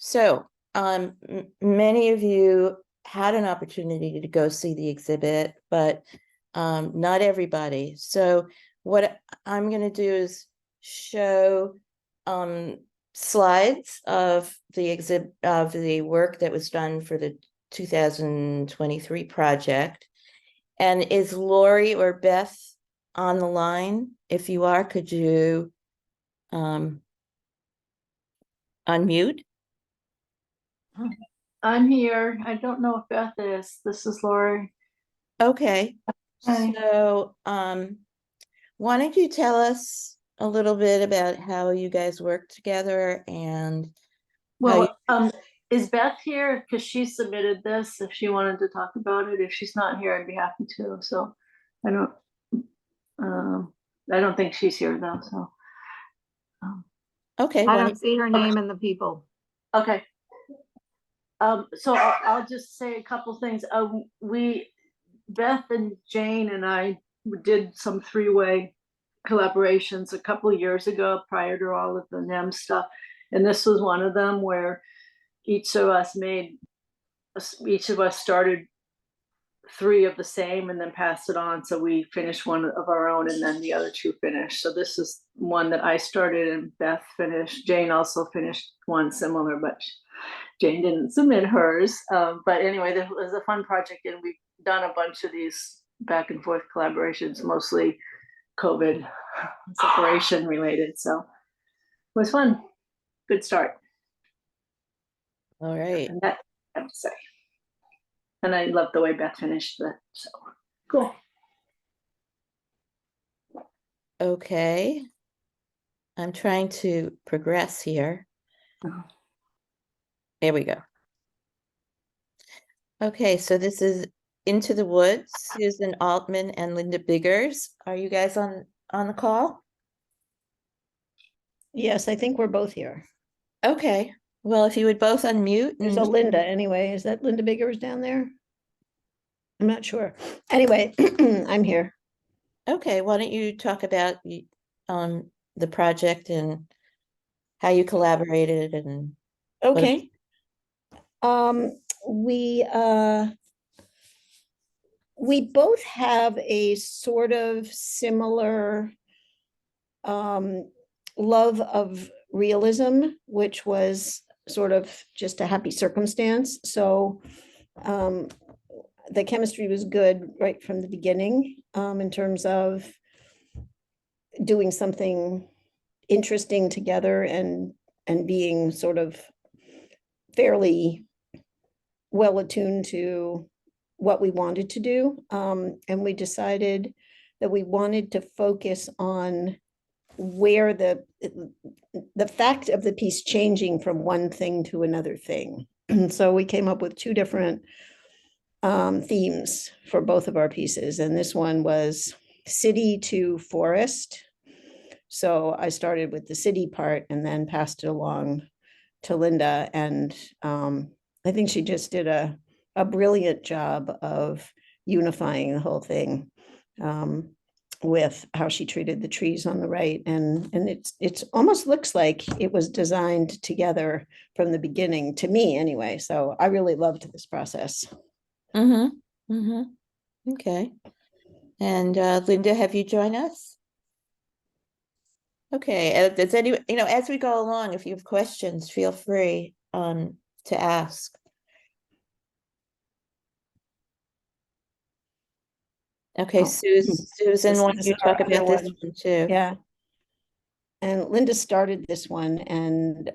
So, many of you had an opportunity to go see the exhibit, but not everybody. So, what I'm going to do is show slides of the exhibit of the work that was done for the 2023 project. And is Lori or Beth on the line? If you are, could you unmute? I'm here. I don't know if Beth is. This is Lori. Okay. Hi. So, why don't you tell us a little bit about how you guys work together and how you, Well, is Beth here? Because she submitted this. If she wanted to talk about it, if she's not here, I'd be happy to. So I don't. Um, I don't think she's here though. So okay, I why don't don't, see her name in the people. okay. So I'll just say a couple things. Beth and Jane and I did some three-way collaborations a couple of years ago prior to all of the NEMS stuff. And this was one of them where each of us started three of the same and then passed it on. So we finished one of our own and then the other two finished. So this is one that I started and Beth finished. Jane also finished one similar, but Jane didn't submit hers. But anyway, this was a fun project and we've done a bunch of these back and forth collaborations, mostly COVID separation related. So it was fun. Good start. all right. And that I have to say. And I love the way Beth finished that. So cool. Okay. I'm trying to progress here. There we go. Okay, so this is Into the Woods, Susan Altman and Linda Biggers. Are you guys on the call? Yes, I think we're both here. Okay. Well, if you would both unmute. There's a Linda anyway. Is that Linda Biggers down there? I'm not sure. Anyway, I'm here. Okay, why don't you talk about the project and how you collaborated and Okay. We both have a sort of similar love of realism, which was sort of just a happy circumstance. So the chemistry was good right from the beginning, in terms of doing something interesting together and being sort of fairly well attuned to what we wanted to do. And we decided that we wanted to focus on where the fact of the piece changing from one thing to another thing. So we came up with two different themes for both of our pieces. And this one was city to forest. So I started with the city part and then passed it along to Linda. And I think she just did a brilliant job of unifying the whole thing, with how she treated the trees on the right. And it's almost looks like it was designed together from the beginning, to me anyway. So I really loved this process. Okay. And Linda, have you joined us? Okay. Does any, as we go along, if you have questions, feel free to ask. Okay, Susan, why don't you talk about this one too? Yeah. And Linda started this one, and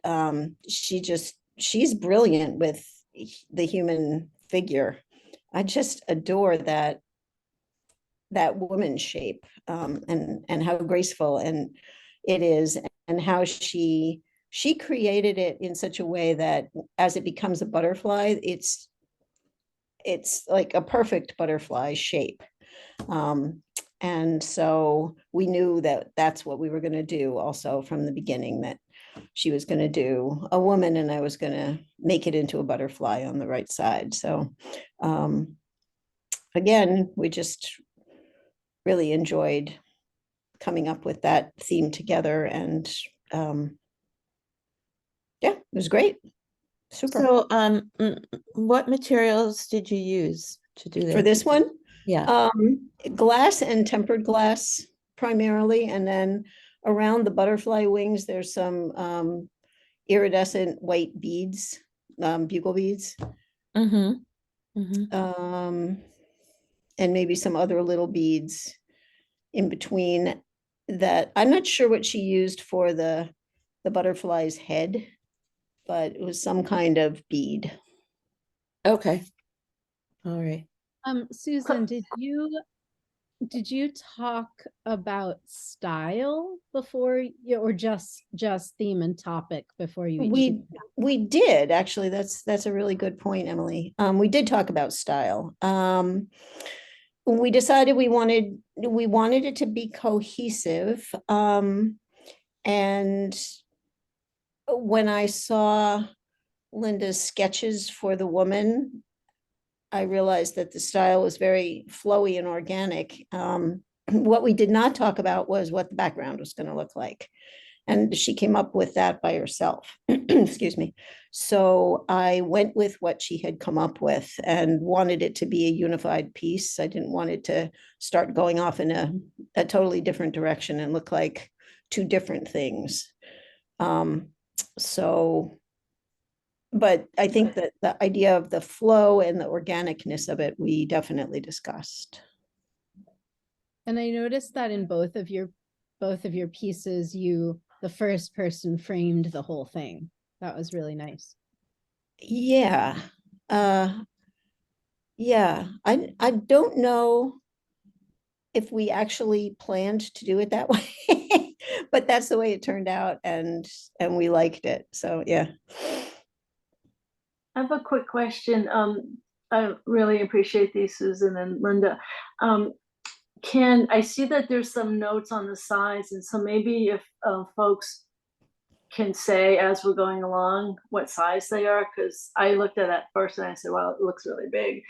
she's brilliant with the human figure. I just adore that woman shape, and how graceful and it is, and how she created it in such a way that as it becomes a butterfly, it's like a perfect butterfly shape. And so we knew that that's what we were going to do also from the beginning, that she was going to do a woman and I was going to make it into a butterfly on the right side. So again, we just really enjoyed coming up with that theme together, and yeah, it was great. Super. So, what materials did you use to do For this? this one, Yeah. glass and tempered glass primarily, and then around the butterfly wings, there's some iridescent white beads, bugle beads, Mm-hmm. Mm-hmm. and maybe some other little beads in between that. I'm not sure what she used for the butterfly's head, but it was some kind of bead. Okay. All right. Susan, did you talk about style before you, or just theme and topic before you? We did actually. That's a really good point, Emily. We did talk about style. We decided we wanted it to be cohesive. And when I saw Linda's sketches for the woman, I realized that the style was very flowy and organic. What we did not talk about was what the background was going to look like. And she came up with that by herself. Excuse me. So I went with what she had come up with and wanted it to be a unified piece. I didn't want it to start going off in a totally different direction and look like two different things. So, but I think that the idea of the flow and the organicness of it, we definitely discussed. And I noticed that in both of your pieces, the first person framed the whole thing. That was really nice. Yeah. Yeah. I don't know if we actually planned to do it that way, but that's the way it turned out, and we liked it. So yeah. I have a quick question. I really appreciate these, Susan and Linda. Can I see that there's some notes on the sides, and so maybe if folks can say as we're going along what size they are, because I looked at that first and I said, well, it looks really big.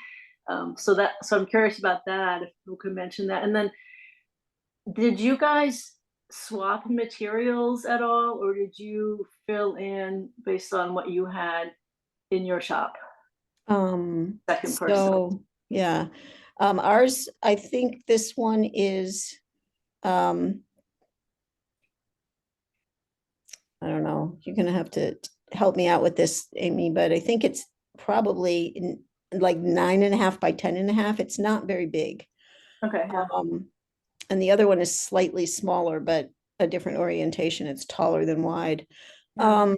So I'm curious about that, if people could mention that. And then did you guys swap materials at all, or did you fill in based on what you had in your shop? Second person. So yeah. Ours, I think this one is I don't know, you're gonna have to help me out with this, Amy, but I think it's probably like 9.5 by 10.5. It's not very big. Okay. Yeah. And the other one is slightly smaller, but a different orientation. It's taller than wide. Yeah.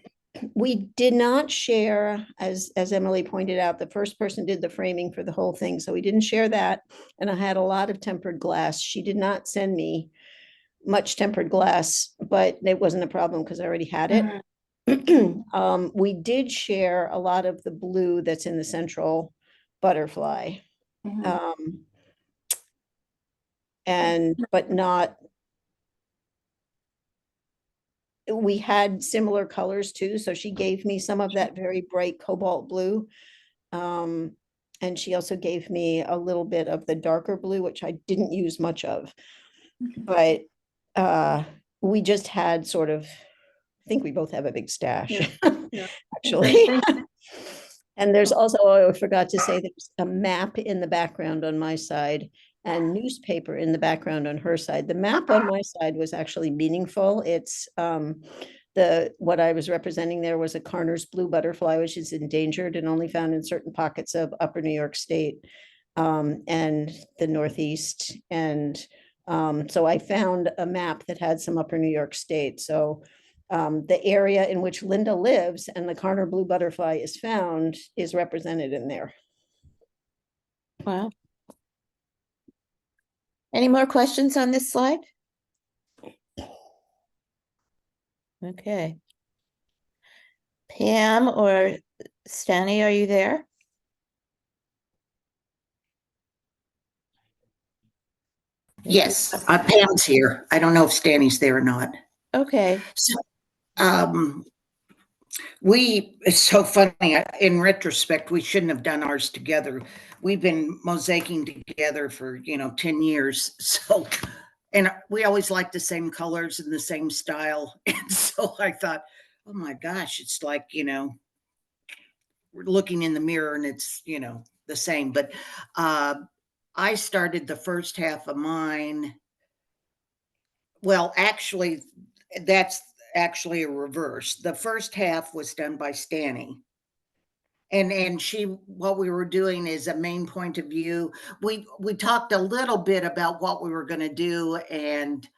We did not share, as Emily pointed out, the first person did the framing for the whole thing, so we didn't share that. And I had a lot of tempered glass. She did not send me much tempered glass, but it wasn't a problem because I already had it. We did share a lot of the blue that's in the central butterfly. Mhm. But not, we had similar colors too. So she gave me some of that very bright cobalt blue. And she also gave me a little bit of the darker blue, which I didn't use much of. But we just had sort of, I think we both have a big stash, Yeah. actually. Okay, And there's also, oh, I forgot to say, there's a map in the background on my side and newspaper in the background on her side. The map on my side was actually meaningful. It's what I was representing there was a Carner's blue butterfly, which is endangered and only found in certain pockets of upper New York State and the Northeast. And so I found a map that had some upper New York State. So the area in which Linda lives and the Carner blue butterfly is found is represented in there. Wow. Any more questions on this slide? Okay. Pam or Stanley, are you there? Yes, Pam's here. I don't know if Stanny's there or not. Okay. So, it's so funny. In retrospect, we shouldn't have done ours together. We've been mosaicing together for, 10 years. So, and we always like the same colors and the same style. And so I thought, oh my gosh, it's like, looking in the mirror and it's, you know, the same. But I started the first half of mine. Well, actually, that's actually a reverse. The first half was done by Stanny. And she, what we were doing is a main point of view. We talked a little bit about what we were going to do, and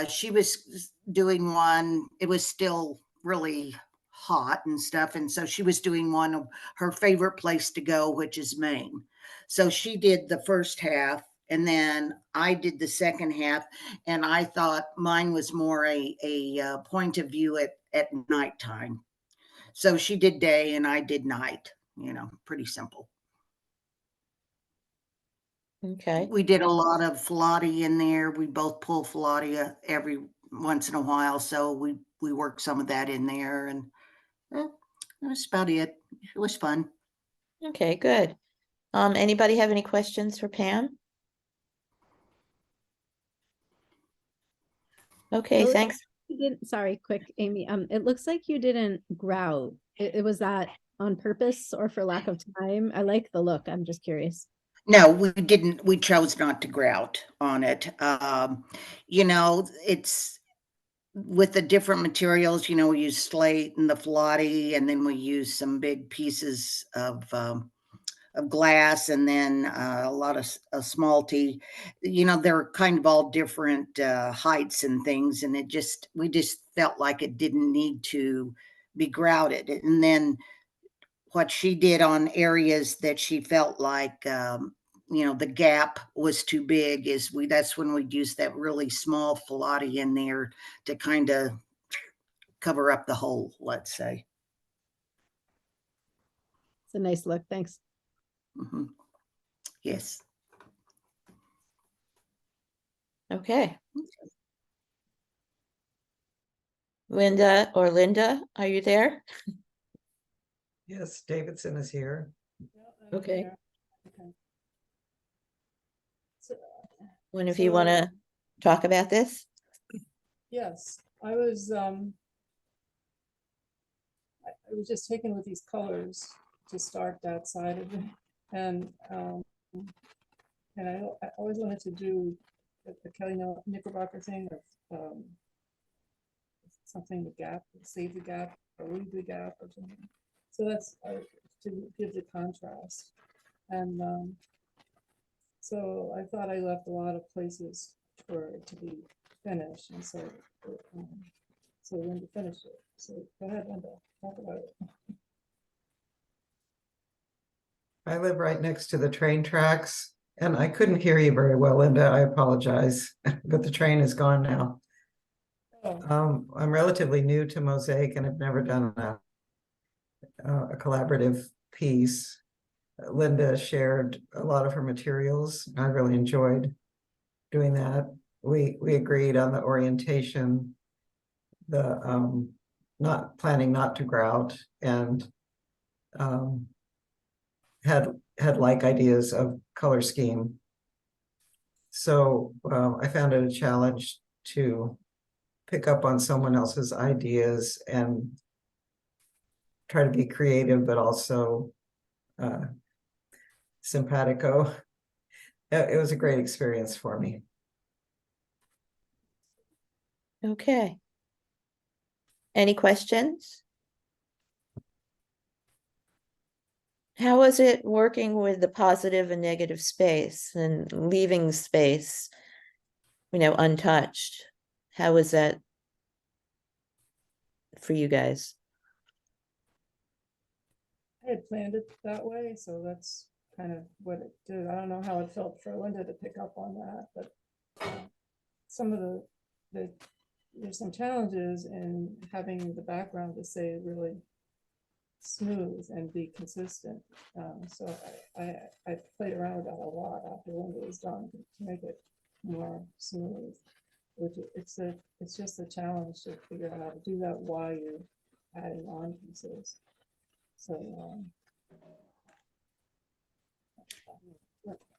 she was doing one. It was still really hot and stuff, and so she was doing one of her favorite place to go, which is Maine. So she did the first half, and then I did the second half, and I thought mine was more a point of view at nighttime. So she did day and I did night, you know, pretty simple. Okay. We did a lot of Pilates in there. We both pull Pilates every once in a while. So we worked some of that in there, and that was about it. It was fun. Okay, good. Anybody have any questions for Pam? Okay, Oh, thanks. You didn't, sorry, quick, Amy. It looks like you didn't grout. It was that on purpose or for lack of time? I like the look. I'm just curious. No, we didn't. We chose not to grout on it. You know, it's with the different materials, you know, we use slate and the Pilates, and then we use some big pieces of glass, and then a lot of smalty. You know, they're kind of all different heights and things, and we just felt like it didn't need to be grouted. And then what she did on areas that she felt like you know, the gap was too big, that's when we'd use that really small Pilates in there to kind of cover up the hole, let's say. It's a nice look. Thanks. Mm-hmm. Yes. Okay. Linda, are you there? Yes, Davidson is here. Okay. Okay. One of you want to talk about this? Yes, I was just taken with these colors to start that side of it, and I always wanted to do the Kelly Knickerbocker thing of something, the gap, save the gap, or leave the gap, or something. So that's to give the contrast, and so I thought I left a lot of places for it to be finished, and so Linda finished it. So go ahead, Linda, talk about it. I live right next to the train tracks, and I couldn't hear you very well, Linda. I apologize, but the train is gone now. Oh, I'm relatively new to Mosaic and have never done a collaborative piece. Linda shared a lot of her materials. I really enjoyed doing that. We agreed on the orientation, the not planning not to grout, and had like ideas of color scheme. So I found it a challenge to pick up on someone else's ideas and try to be creative, but also simpatico. It was a great experience for me. Okay. Any questions? How was it working with the positive and negative space and leaving space, you know, untouched? How was that for you guys? I had planned it that way, so that's kind of what it did. I don't know how it felt for Linda to pick up on that, but some of there's some challenges in having the background to say really smooth and be consistent. So I played around with that a lot after Linda was done to make it more smooth. Which it's just a challenge to figure out how to do that while you're adding on pieces. So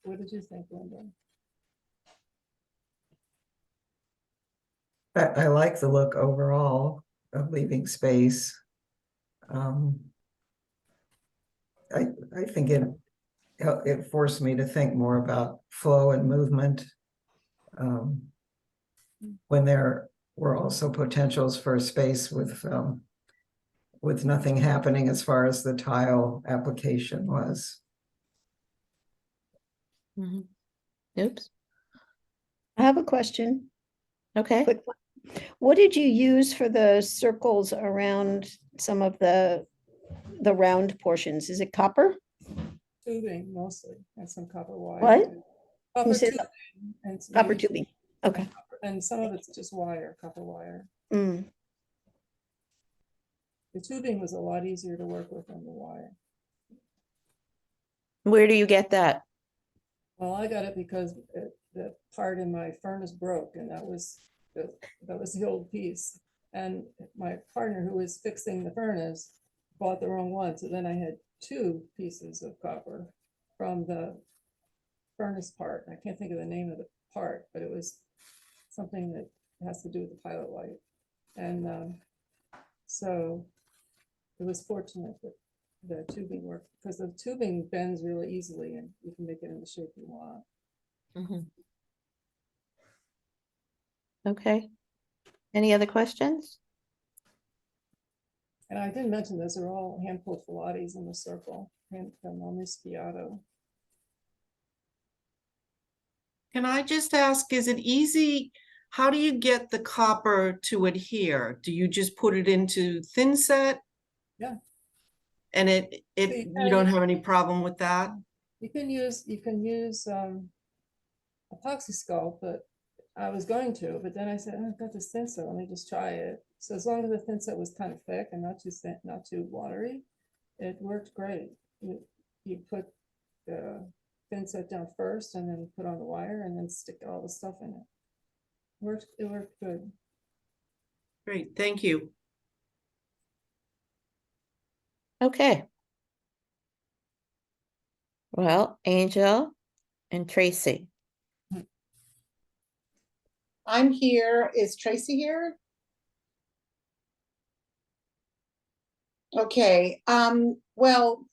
what did you think, Linda? I like the look overall of leaving space. I think it forced me to think more about flow and movement. When there were also potentials for a space with nothing happening as far as the tile application was. Mhm. Oops, I have a question. okay. Quick one. What did you use for the circles around some of the round portions? Is it copper? Tubing mostly, and some copper wire. What? too. You Copper said tubing and copper maybe- tubing. Okay. And some of it's just wire, copper wire. Mm. The tubing was a lot easier to work with than the wire. Where do you get that? Well, I got it because the part in my furnace broke, and that was the old piece. And my partner, who was fixing the furnace, bought the wrong one, so then I had two pieces of copper from the furnace part. I can't think of the name of the part, but it was something that has to do with the pilot light. And so it was fortunate that the tubing worked, because the tubing bends really easily and you can make it in the shape you want. Mhm. Okay. Any other questions? And I didn't mention those are all hand-pulled Pilates in the circle, and from Schiato. Can I just ask, is it easy? How do you get the copper to adhere? Do you just put it into thin set? Yeah. And you you don't have any problem with that? You can use epoxy sculpt, but I was going to, but then I said, oh, I've got this thin set, let me just try it. So as long as the thin set was kind of thick and not too thin, not too watery, it worked great. You put the thin set down first and then put on the wire and then stick all the stuff in it. It worked good. Great, thank you. Okay. Well, Angel and Tracy. I'm here. Is Tracy here? Okay, well,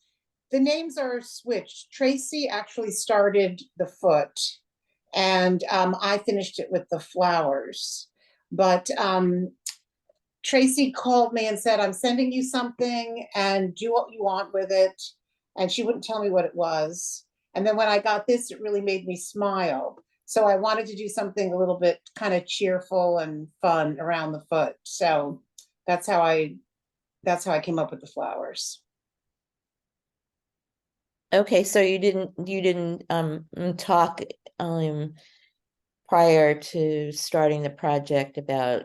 the names are switched. Tracy actually started the foot and I finished it with the flowers. But Tracy called me and said, I'm sending you something and do what you want with it. And she wouldn't tell me what it was. And then when I got this, it really made me smile. So I wanted to do something a little bit kind of cheerful and fun around the foot. So that's how I came up with the flowers. Okay, so you didn't talk prior to starting the project about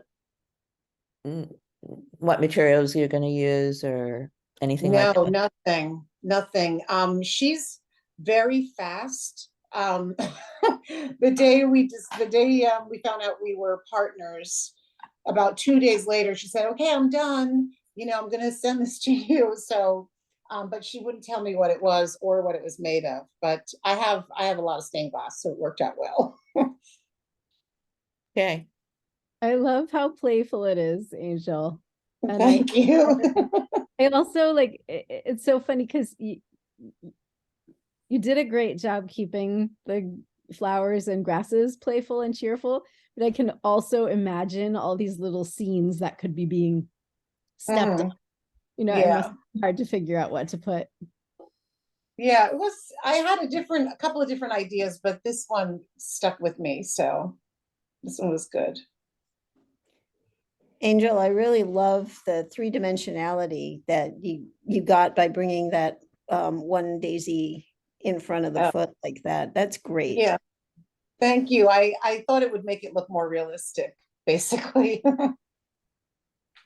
what materials you're going to use or anything like No, that? nothing. She's very fast. The day we found out we were partners, about 2 days later, she said, okay, I'm done. You know, I'm gonna send this to you. So, but she wouldn't tell me what it was or what it was made of. But I have a lot of stained glass, so it worked out well. Okay. I love how playful it is, Angel. And Thank you. I also like it's so funny because you did a great job keeping the flowers and grasses playful and cheerful, but I can also imagine all these little scenes that could be being stepped on. You know, it Yeah. must be hard to figure out what to put. Yeah, it was, I had a couple of different ideas, but this one stuck with me. So this one was good. Angel, I really love the three-dimensionality that you got by bringing that one daisy in front of the foot like that. That's great. Yeah. Thank you. I thought it would make it look more realistic, basically.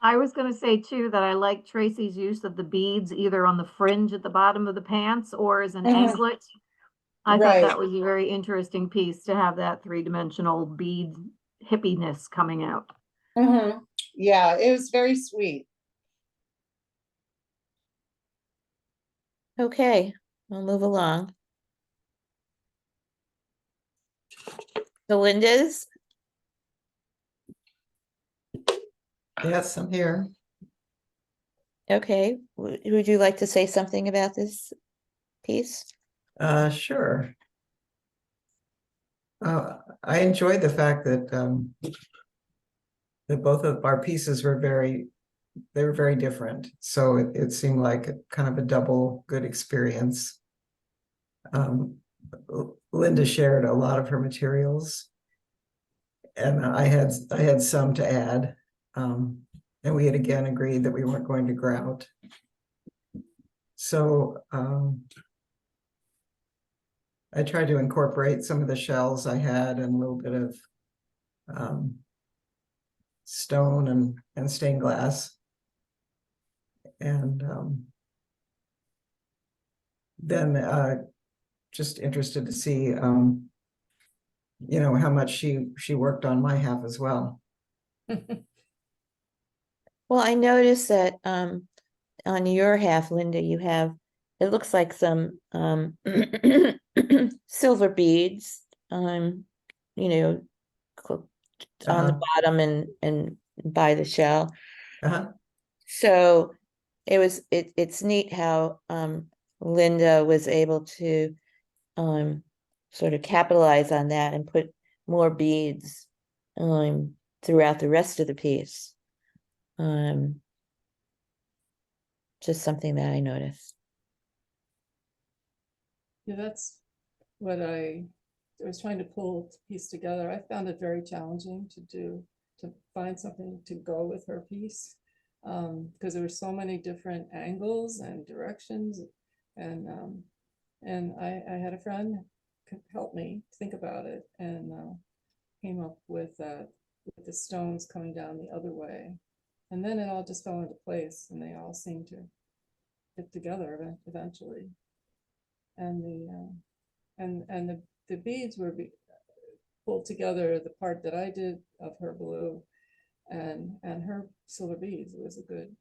I was going to say too that I like Tracy's use of the beads either on the fringe at the bottom of the pants or as an anklet. I thought that was a very interesting piece to have that three-dimensional bead hippiness coming out. Yeah, it was very sweet. Okay, we'll move along. So Linda's, Yes, I'm here. okay, would you like to say something about this? piece? Sure. I enjoyed the fact that both of our pieces were very different. So it seemed like kind of a double good experience. Linda shared a lot of her materials, and I had some to add. And we had again agreed that we weren't going to grout. So I tried to incorporate some of the shells I had and a little bit of stone and stained glass. And then just interested to see, you know, how much she worked on my half as well. Well, I noticed that on your half, Linda, you have, it looks like some silver beads, you know, on the bottom and by the shell. So it's neat how Linda was able to sort of capitalize on that and put more beads throughout the rest of the piece. Just something that I noticed. Yeah, that's what I was trying to pull the piece together. I found it very challenging to find something to go with her piece, because there were so many different angles and directions, and I had a friend help me think about it, and came up with the stones coming down the other way, and then it all just fell into place, and they all seemed to fit together eventually. And the beads were pulled together, the part that I did of her blue and her silver beads. It was a good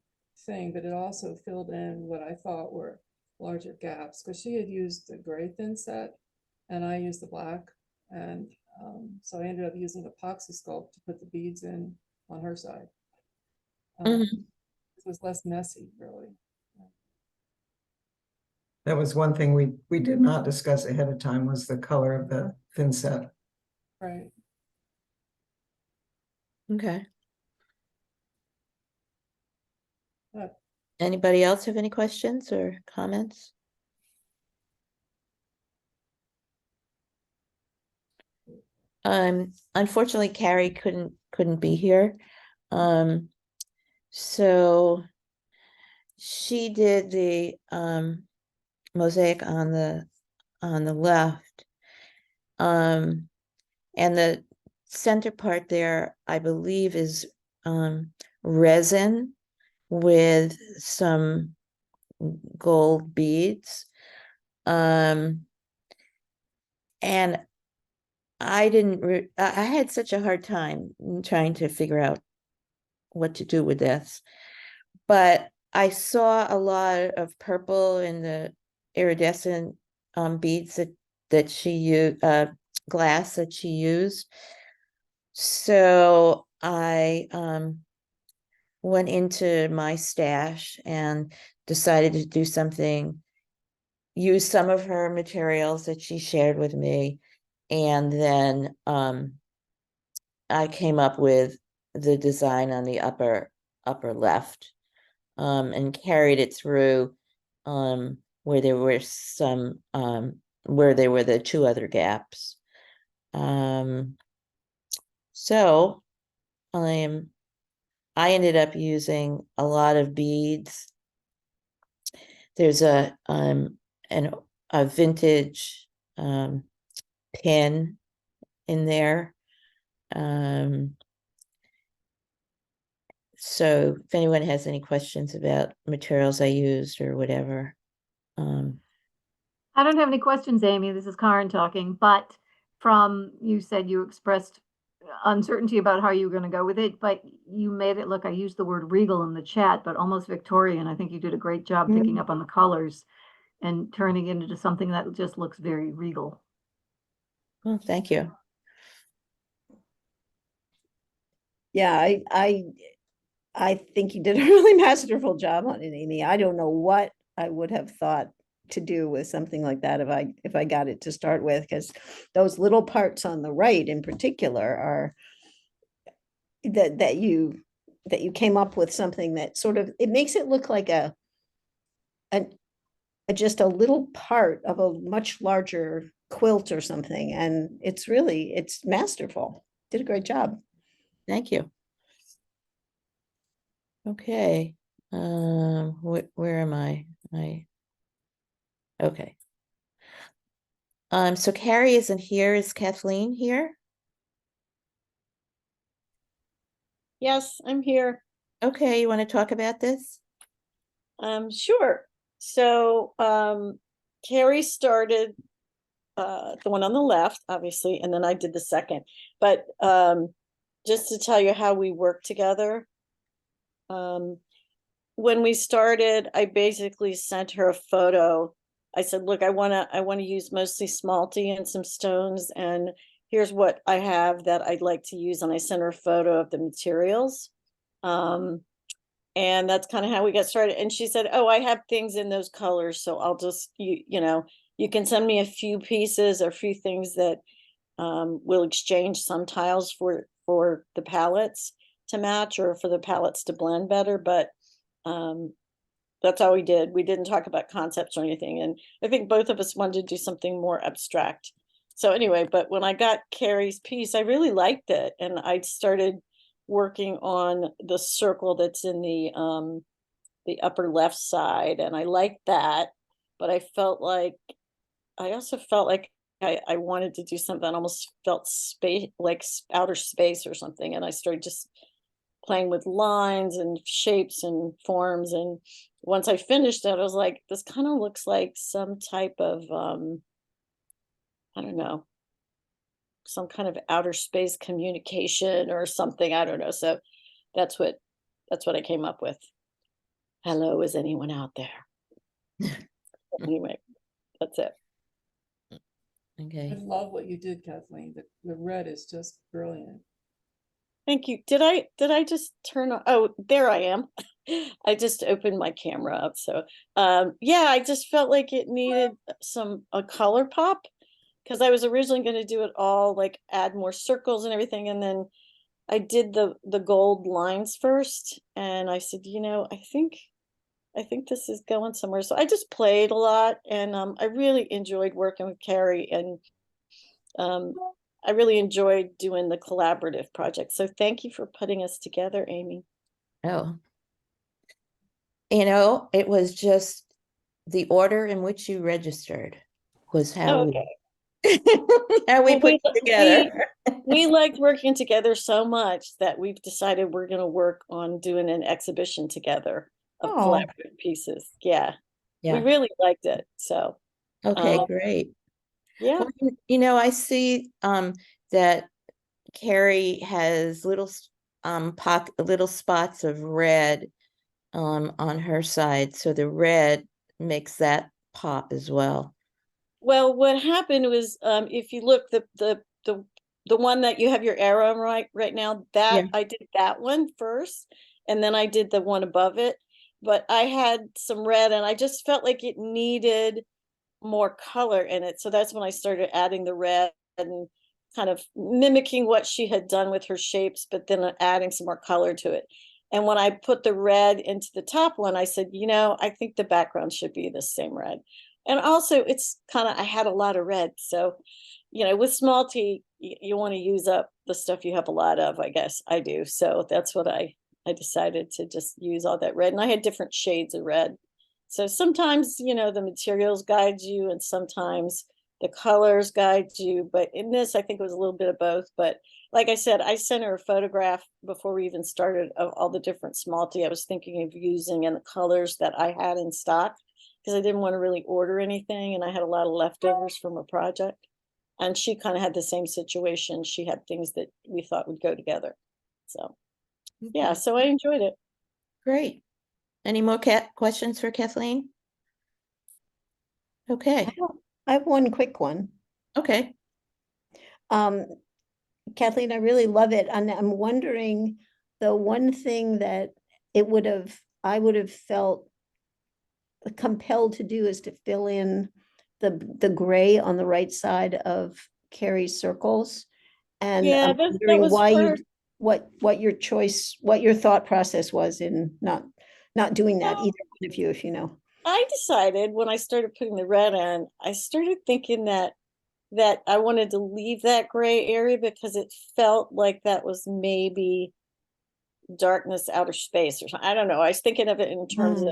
thing, but it also filled in what I thought were larger gaps, because she had used the gray thin set and I used the black, and so I ended up using epoxy sculpt to put the beads in on her side. It was less messy, really. That was one thing we did not discuss ahead of time, was the color of the thin set. Right. Okay. But Anybody else have any questions or comments? Unfortunately, Carrie couldn't be here. So she did the mosaic on the left. And the center part there, I believe, is resin with some gold beads. And I had such a hard time trying to figure out what to do with this, but I saw a lot of purple in the iridescent beads that she used, glass that she used. So I went into my stash and decided to do something, use some of her materials that she shared with me, and then I came up with the design on the upper left, and carried it through where there were some where there were the two other gaps. So I ended up using a lot of beads. There's a vintage pin in there. So if anyone has any questions about materials I used or whatever. I don't have any questions, Amy. This is Karen talking, but you said you expressed uncertainty about how you were going to go with it, but you made it look, I used the word regal in the chat, but almost Victorian. I think you did a great job picking up on the colors and turning it into something that just looks very regal. Well, thank you. Yeah, I think you did a really masterful job on it, Amy. I don't know what I would have thought to do with something like that if I got it to start with, because those little parts on the right in particular are that you came up with something that sort of, it makes it look like a just a little part of a much larger quilt or something. And it's masterful. Did a great job. Thank you. Okay, where am I? Okay. So Carrie isn't here. Is Kathleen here? Yes, I'm here. Okay, you want to talk about this? Sure. So, Carrie started the one on the left, obviously, and then I did the second. But just to tell you how we work together, when we started, I basically sent her a photo. I said, look, I want to use mostly smalty and some stones, and here's what I have that I'd like to use. And I sent her a photo of the materials. And that's kind of how we got started. And she said, oh, I have things in those colors, so I'll just, you know, you can send me a few pieces or a few things that we'll exchange some tiles for the palettes to match, or for the palettes to blend better. But that's all we did. We didn't talk about concepts or anything. And I think both of us wanted to do something more abstract. So anyway, but when I got Carrie's piece, I really liked it. And I started working on the circle that's in the upper left side. And I liked that. But I also felt like I wanted to do something that almost felt space, like outer space or something. And I started just playing with lines and shapes and forms. And once I finished it, I was like, this kind of looks like some type of, I don't know, some kind of outer space communication or something. I don't know. So that's what I came up with. Hello, is anyone out there? Anyway, that's it. Okay. I love what you did, Kathleen. The red is just brilliant. Thank you. Did I just turn on? Oh, there I am. I just opened my camera up. So yeah, I just felt like it needed a color pop, because I was originally going to do it all, like add more circles and everything. And then I did the gold lines first. And I said, you know, I think this is going somewhere. So I just played a lot, and I really enjoyed working with Carrie, and I really enjoyed doing the collaborative project. So thank you for putting us together, Amy. Oh, you know, it was just the order in which you registered was how Okay. how we Well, put it together. We liked working together so much that we've decided we're going to work on doing an exhibition together of Oh. collaborative pieces. Yeah. We Yeah. really liked it. So Okay, great. yeah. Well, you know, I see that Carrie has little spots of red on her side, so the red makes that pop as well. Well, what happened was, if you look, the one that you have your arrow on right now, that Yeah. I did that one first, and then I did the one above it. But I had some red, and I just felt like it needed more color in it. So that's when I started adding the red and kind of mimicking what she had done with her shapes, but then adding some more color to it. And when I put the red into the top one, I said, you know, I think the background should be the same red. And also it's kind of, I had a lot of red. So, you know, with small t, you want to use up the stuff you have a lot of, I guess I do. So that's what I decided to just use all that red. And I had different shades of red. So sometimes, you know, the materials guide you, and sometimes the colors guide you. But in this, I think it was a little bit of both. But like I said, I sent her a photograph before we even started of all the different smalty I was thinking of using and the colors that I had in stock, because I didn't want to really order anything, and I had a lot of leftovers from a project. And she kind of had the same situation. She had things that we thought would go together. So yeah, so I enjoyed it. Great. Any more questions for Kathleen? Okay. I have one quick one. Okay. Kathleen, I really love it. And I'm wondering, the one thing that I would have felt compelled to do is to fill in the gray on the right side of Carrie's circles. And Yeah, I'm that wondering was why for, what your choice, what your thought process was in not doing that, Well, either one of you, if you know. I decided when I started putting the red in, I started thinking that I wanted to leave that gray area because it felt like that was maybe darkness, outer space or something. I don't know. I was thinking of it in terms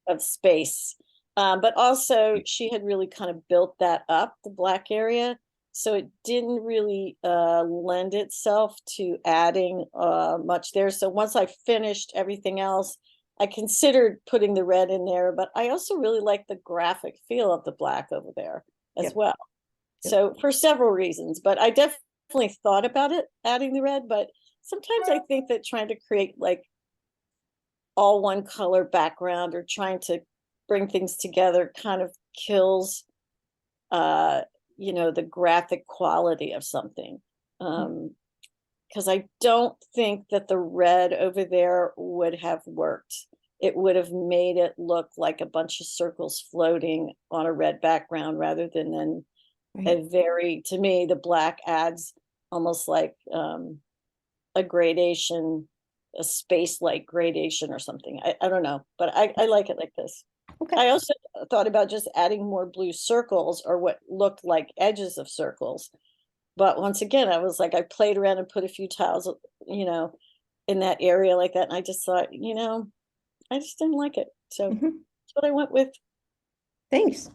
of space. But also she had really kind of built that up, the black area. So it didn't really lend itself to adding much there. So once I finished everything else, I considered putting the red in there, but I also really like the graphic feel of the black over there as Yep. well. Yep. So for several reasons, but I definitely thought about it, adding the red, but sometimes I think that trying to create like all one color background or trying to bring things together kind of kills the graphic quality of something. Because I don't think that the red over there would have worked. It would have made it look like a bunch of circles floating on a red background rather than to me, the black adds almost like a gradation, a space-like gradation or something. I don't know, but I like it like this. Okay. I also thought about just adding more blue circles or what looked like edges of circles. But once again, I was like, I played around and put a few tiles, in that area like that. And I just thought, I just didn't like it. So that's what I went with. Thanks.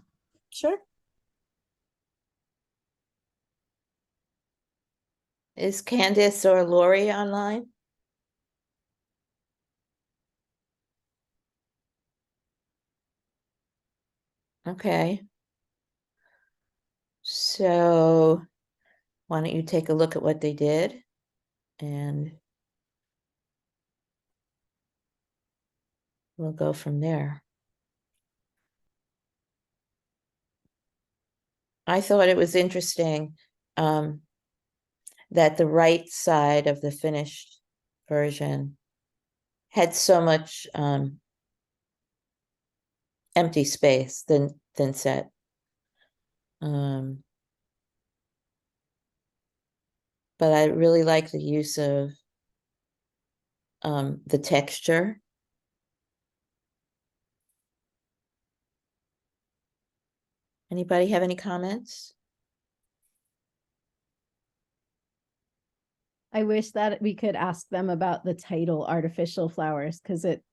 Sure. Is Candace or Lori online? Okay. So why don't you take a look at what they did and we'll go from there. I thought it was interesting that the right side of the finished version had so much empty space than set. But I really like the use of the texture. Anybody have any comments? I wish that we could ask them about the title artificial flowers, because it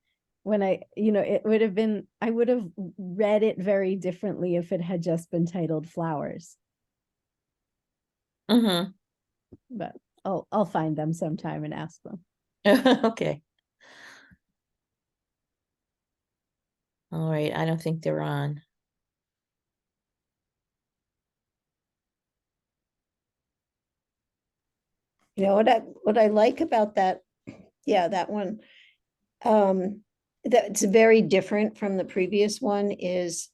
would have been, I would have read it very differently if it had just been titled flowers. But I'll find them sometime and ask them. Okay. All right, I don't think they're on. What I like about that, that one, that's very different from the previous one is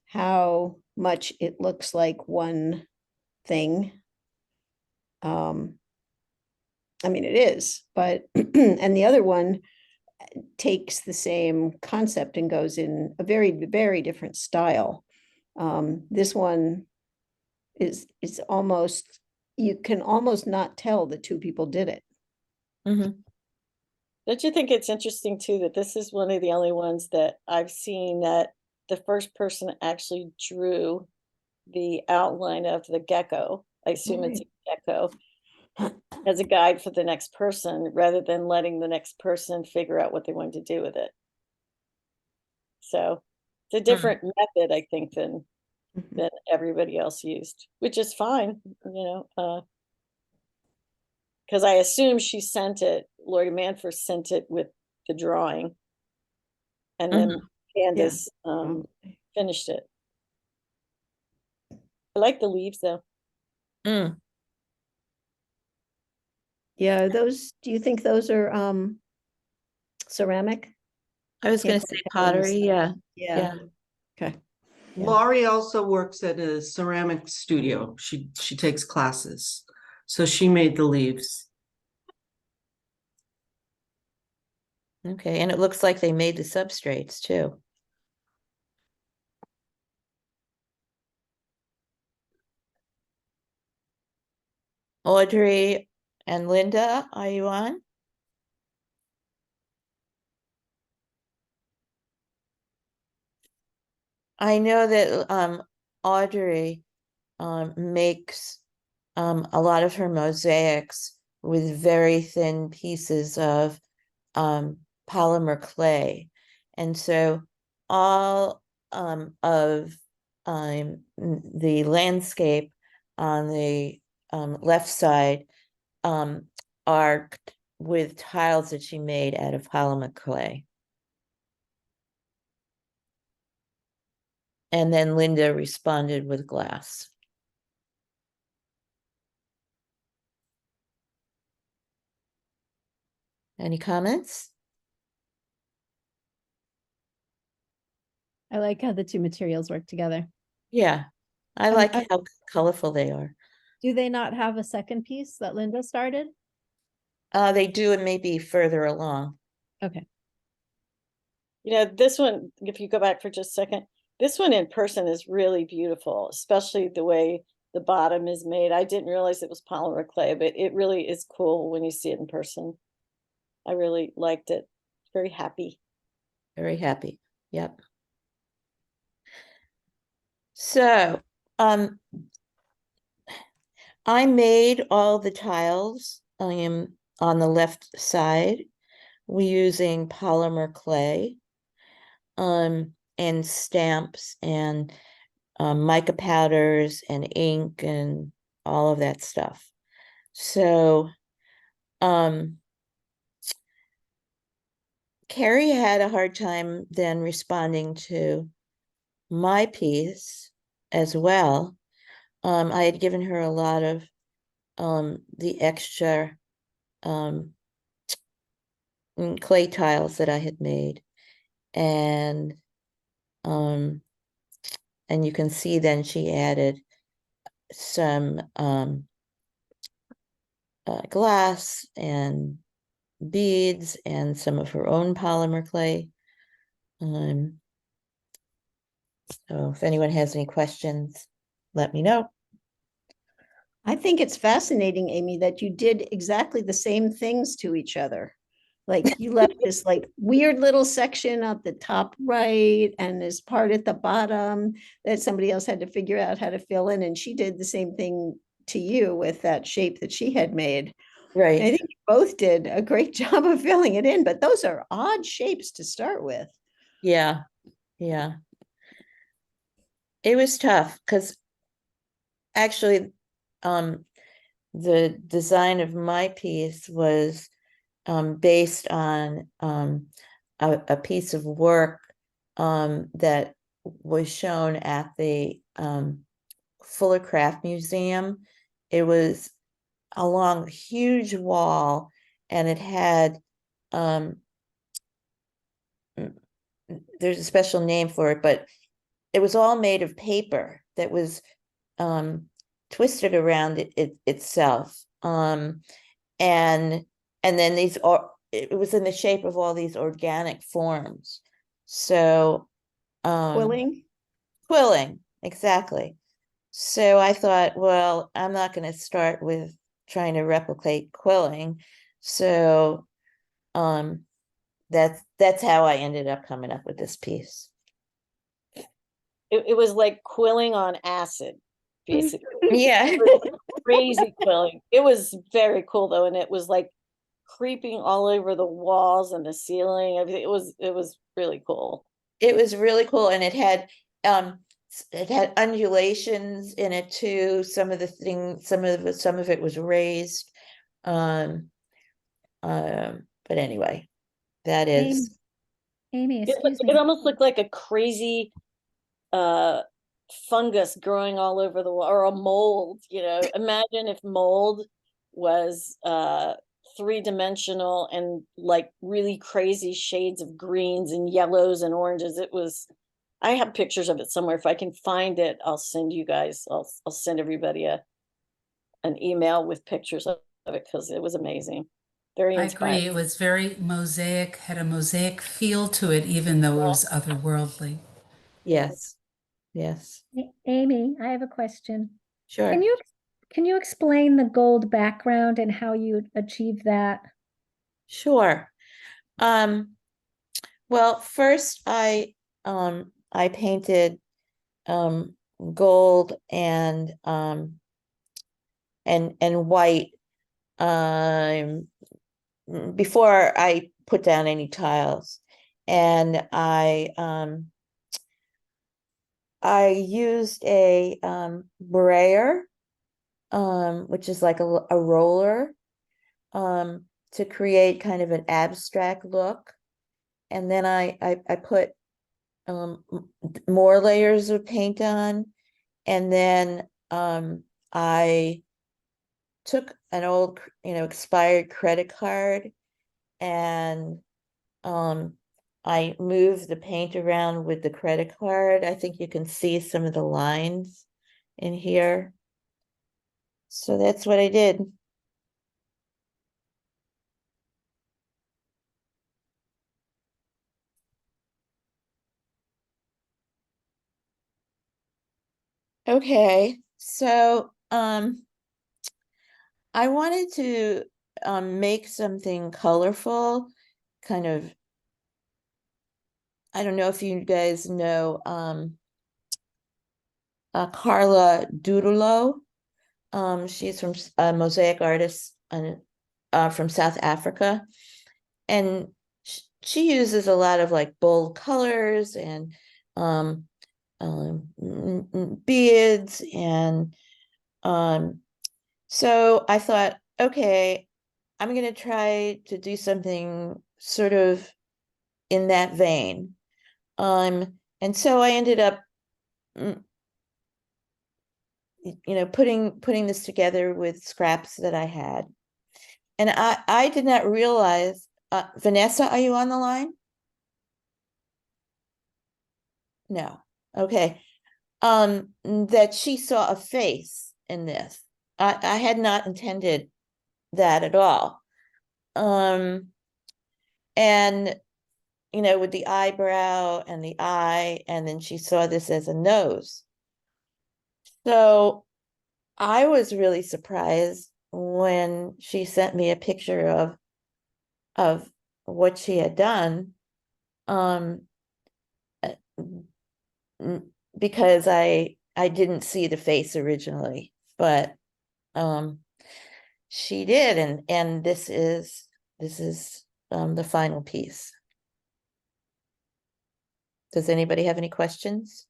how much it looks like one thing. I mean, it is, but, and the other one takes the same concept and goes in a very, very different style. This one is almost, you can almost not tell the two people did it. Don't you think it's interesting too that this is one of the only ones that I've seen that the first person actually drew the outline of the gecko? I assume it's a gecko as a guide for the next person rather than letting the next person figure out what they wanted to do with it. So it's a different method, I think, than everybody else used, which is fine, because I assume she sent it, Lori Manford sent it with the drawing, and then Candace finished it. I like the leaves though. Yeah, those, do you think those are ceramic? I was going to say pottery. Yeah. Okay. Laurie also works at a ceramic studio. She takes classes. So she made the leaves. Okay, and it looks like they made the substrates too. Audrey and Linda, are you on? I know that Audrey makes a lot of her mosaics with very thin pieces of polymer clay. And so all of the landscape on the left side are with tiles that she made out of polymer clay. And then Linda responded with glass. Any comments? I like how the two materials work together. Yeah, I like how colorful they are. Do they not have a second piece that Linda started? They do, and maybe further along. Okay. You know, this one, if you go back for just a second, this one in person is really beautiful, especially the way the bottom is made. I didn't realize it was polymer clay, but it really is cool when you see it in person. I really liked it. Very happy. Very happy. Yep. So, I made all the tiles on the left side. We're using polymer clay, and stamps and mica powders and ink and all of that stuff. So, Carrie had a hard time then responding to my piece as well. I had given her a lot of the extra clay tiles that I had made, and you can see then she added some glass and beads and some of her own polymer clay. So if anyone has any questions, let me know. I think it's fascinating, Amy, that you did exactly the same things to each other. Like you left this like weird little section at the top right and this part at the bottom that somebody else had to figure out how to fill in. And she did the same thing to you with that shape that she had made. Right. And I think you both did a great job of filling it in, but those are odd shapes to start with. Yeah. Yeah. It was tough because actually the design of my piece was based on a piece of work that was shown at the Fuller Craft Museum. It was along a huge wall, and it had there's a special name for it, but it was all made of paper that was twisted around itself. And then these are, it was in the shape of all these organic forms. So Quilling? Quilling, exactly. So I thought, well, I'm not going to start with trying to replicate quilling. So that's how I ended up coming up with this piece. It was like quilling on acid, basically. Yeah. Crazy quilling. It was very cool though, and it was like creeping all over the walls and the ceiling. Everything. It was really cool. It was really cool, and it had undulations in it too. Some of the things, some of it was raised. But anyway, that is Amy, It, excuse it me. almost looked like a crazy fungus growing all over the wall, or a mold. You know, imagine if mold was three-dimensional and like really crazy shades of greens and yellows and oranges. It was, I have pictures of it somewhere. If I can find it, I'll send you guys, I'll send everybody an email with pictures of it because it was amazing. Very I inspiring. agree. It was very mosaic, had a mosaic feel to it, even though it was otherworldly. yes. Amy, I have a question. Sure. Can Can you explain the gold background and how you achieved that? Sure. Well, first I painted gold and white before I put down any tiles. And I used a brayer, which is like a roller, to create kind of an abstract look. And then I put more layers of paint on, and then I took an old, expired credit card, and I moved the paint around with the credit card. I think you can see some of the lines in here. So that's what I did. Okay, so I wanted to make something colorful, kind of. I don't know if you guys know Carla Doodlo. She's from a mosaic artist from South Africa, and she uses a lot of like bold colors and beads, and so I thought, okay, I'm going to try to do something sort of in that vein. And so I ended up, putting this together with scraps that I had. And I did not realize, Vanessa, are you on the line? No. Okay. That she saw a face in this. I had not intended that at all. And with the eyebrow and the eye, and then she saw this as a nose. So I was really surprised when she sent me a picture of what she had done, because I didn't see the face originally, but she did, and this is the final piece. Does anybody have any questions?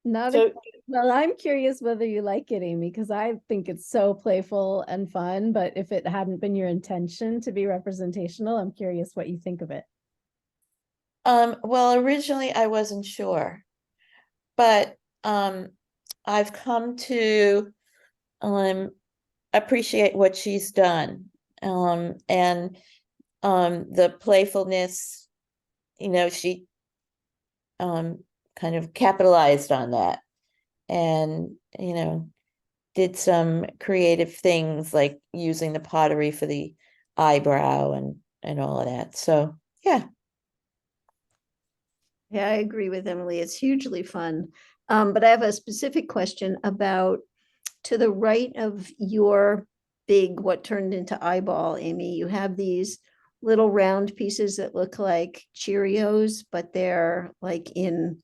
Not So- well, I'm curious whether you like it, Amy, because I think it's so playful and fun, but if it hadn't been your intention to be representational, I'm curious what you think of it. Well, originally I wasn't sure, but I've come to appreciate what she's done, and the playfulness, she kind of capitalized on that, and did some creative things like using the pottery for the eyebrow and all of that. So yeah. Yeah, I agree with Emily. It's hugely fun. But I have a specific question about, to the right of your big, what turned into eyeball, Amy, you have these little round pieces that look like Cheerios, but they're like in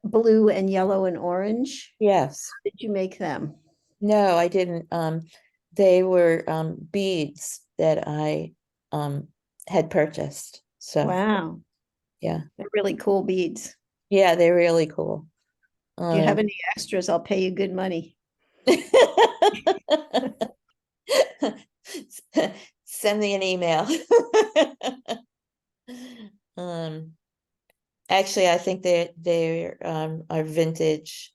blue and yellow and orange. Yes. How did you make them? No, I didn't. They were beads that I had purchased. So Wow, yeah. they're really cool beads. Yeah, they're really cool. If you have any extras, I'll pay you good money. Send me an email. Actually, I think they are vintage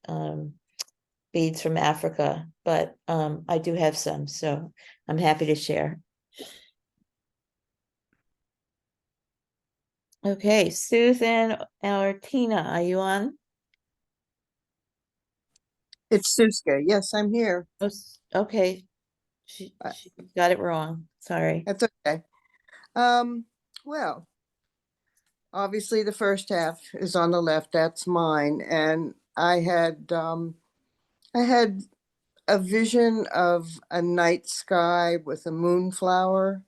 beads from Africa, but I do have some, so I'm happy to share. Okay, Susan or Tina, are you on? It's Suska. Yes, I'm here. Oh, okay. She got it wrong. Sorry. That's okay. Well, obviously the first half is on the left. That's mine. And I I had a vision of a night sky with a moonflower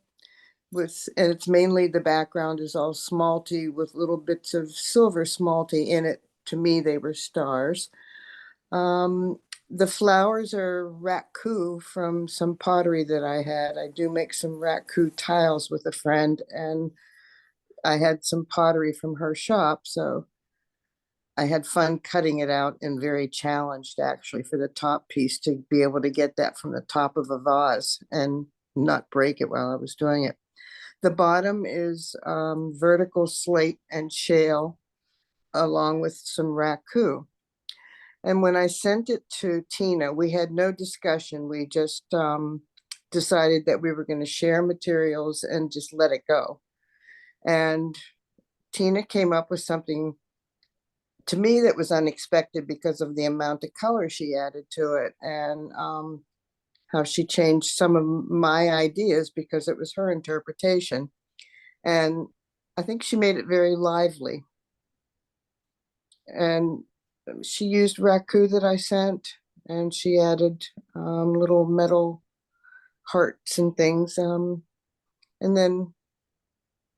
and it's mainly the background is all smalty with little bits of silver smalty in it. To me, they were stars. The flowers are raku from some pottery that I had. I do make some raku tiles with a friend, and I had some pottery from her shop, so I had fun cutting it out and very challenged actually for the top piece to be able to get that from the top of a vase and not break it while I was doing it. The bottom is vertical slate and shale along with some raku. And when I sent it to Tina, we had no discussion. We just decided that we were going to share materials and just let it go. And Tina came up with something to me that was unexpected because of the amount of color she added to it and how she changed some of my ideas because it was her interpretation. And I think she made it very lively. And she used raku that I sent, and she added little metal hearts and things, and then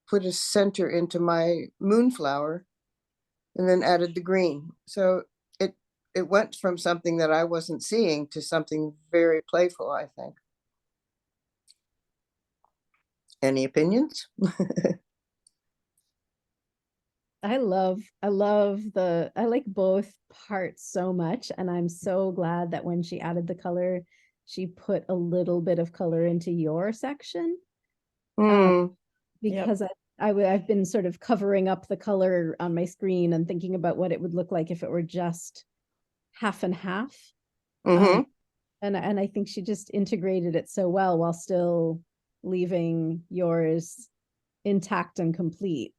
put a center into my moonflower and then added the green. So it went from something that I wasn't seeing to something very playful, I think. Any opinions? I like both parts so much. And I'm so glad that when she added the color, she put a little bit of color into your section. Because I've been sort of covering up the color on my screen and thinking about what it would look like if it were just half and half. And I think she just integrated it so well while still leaving yours intact and complete.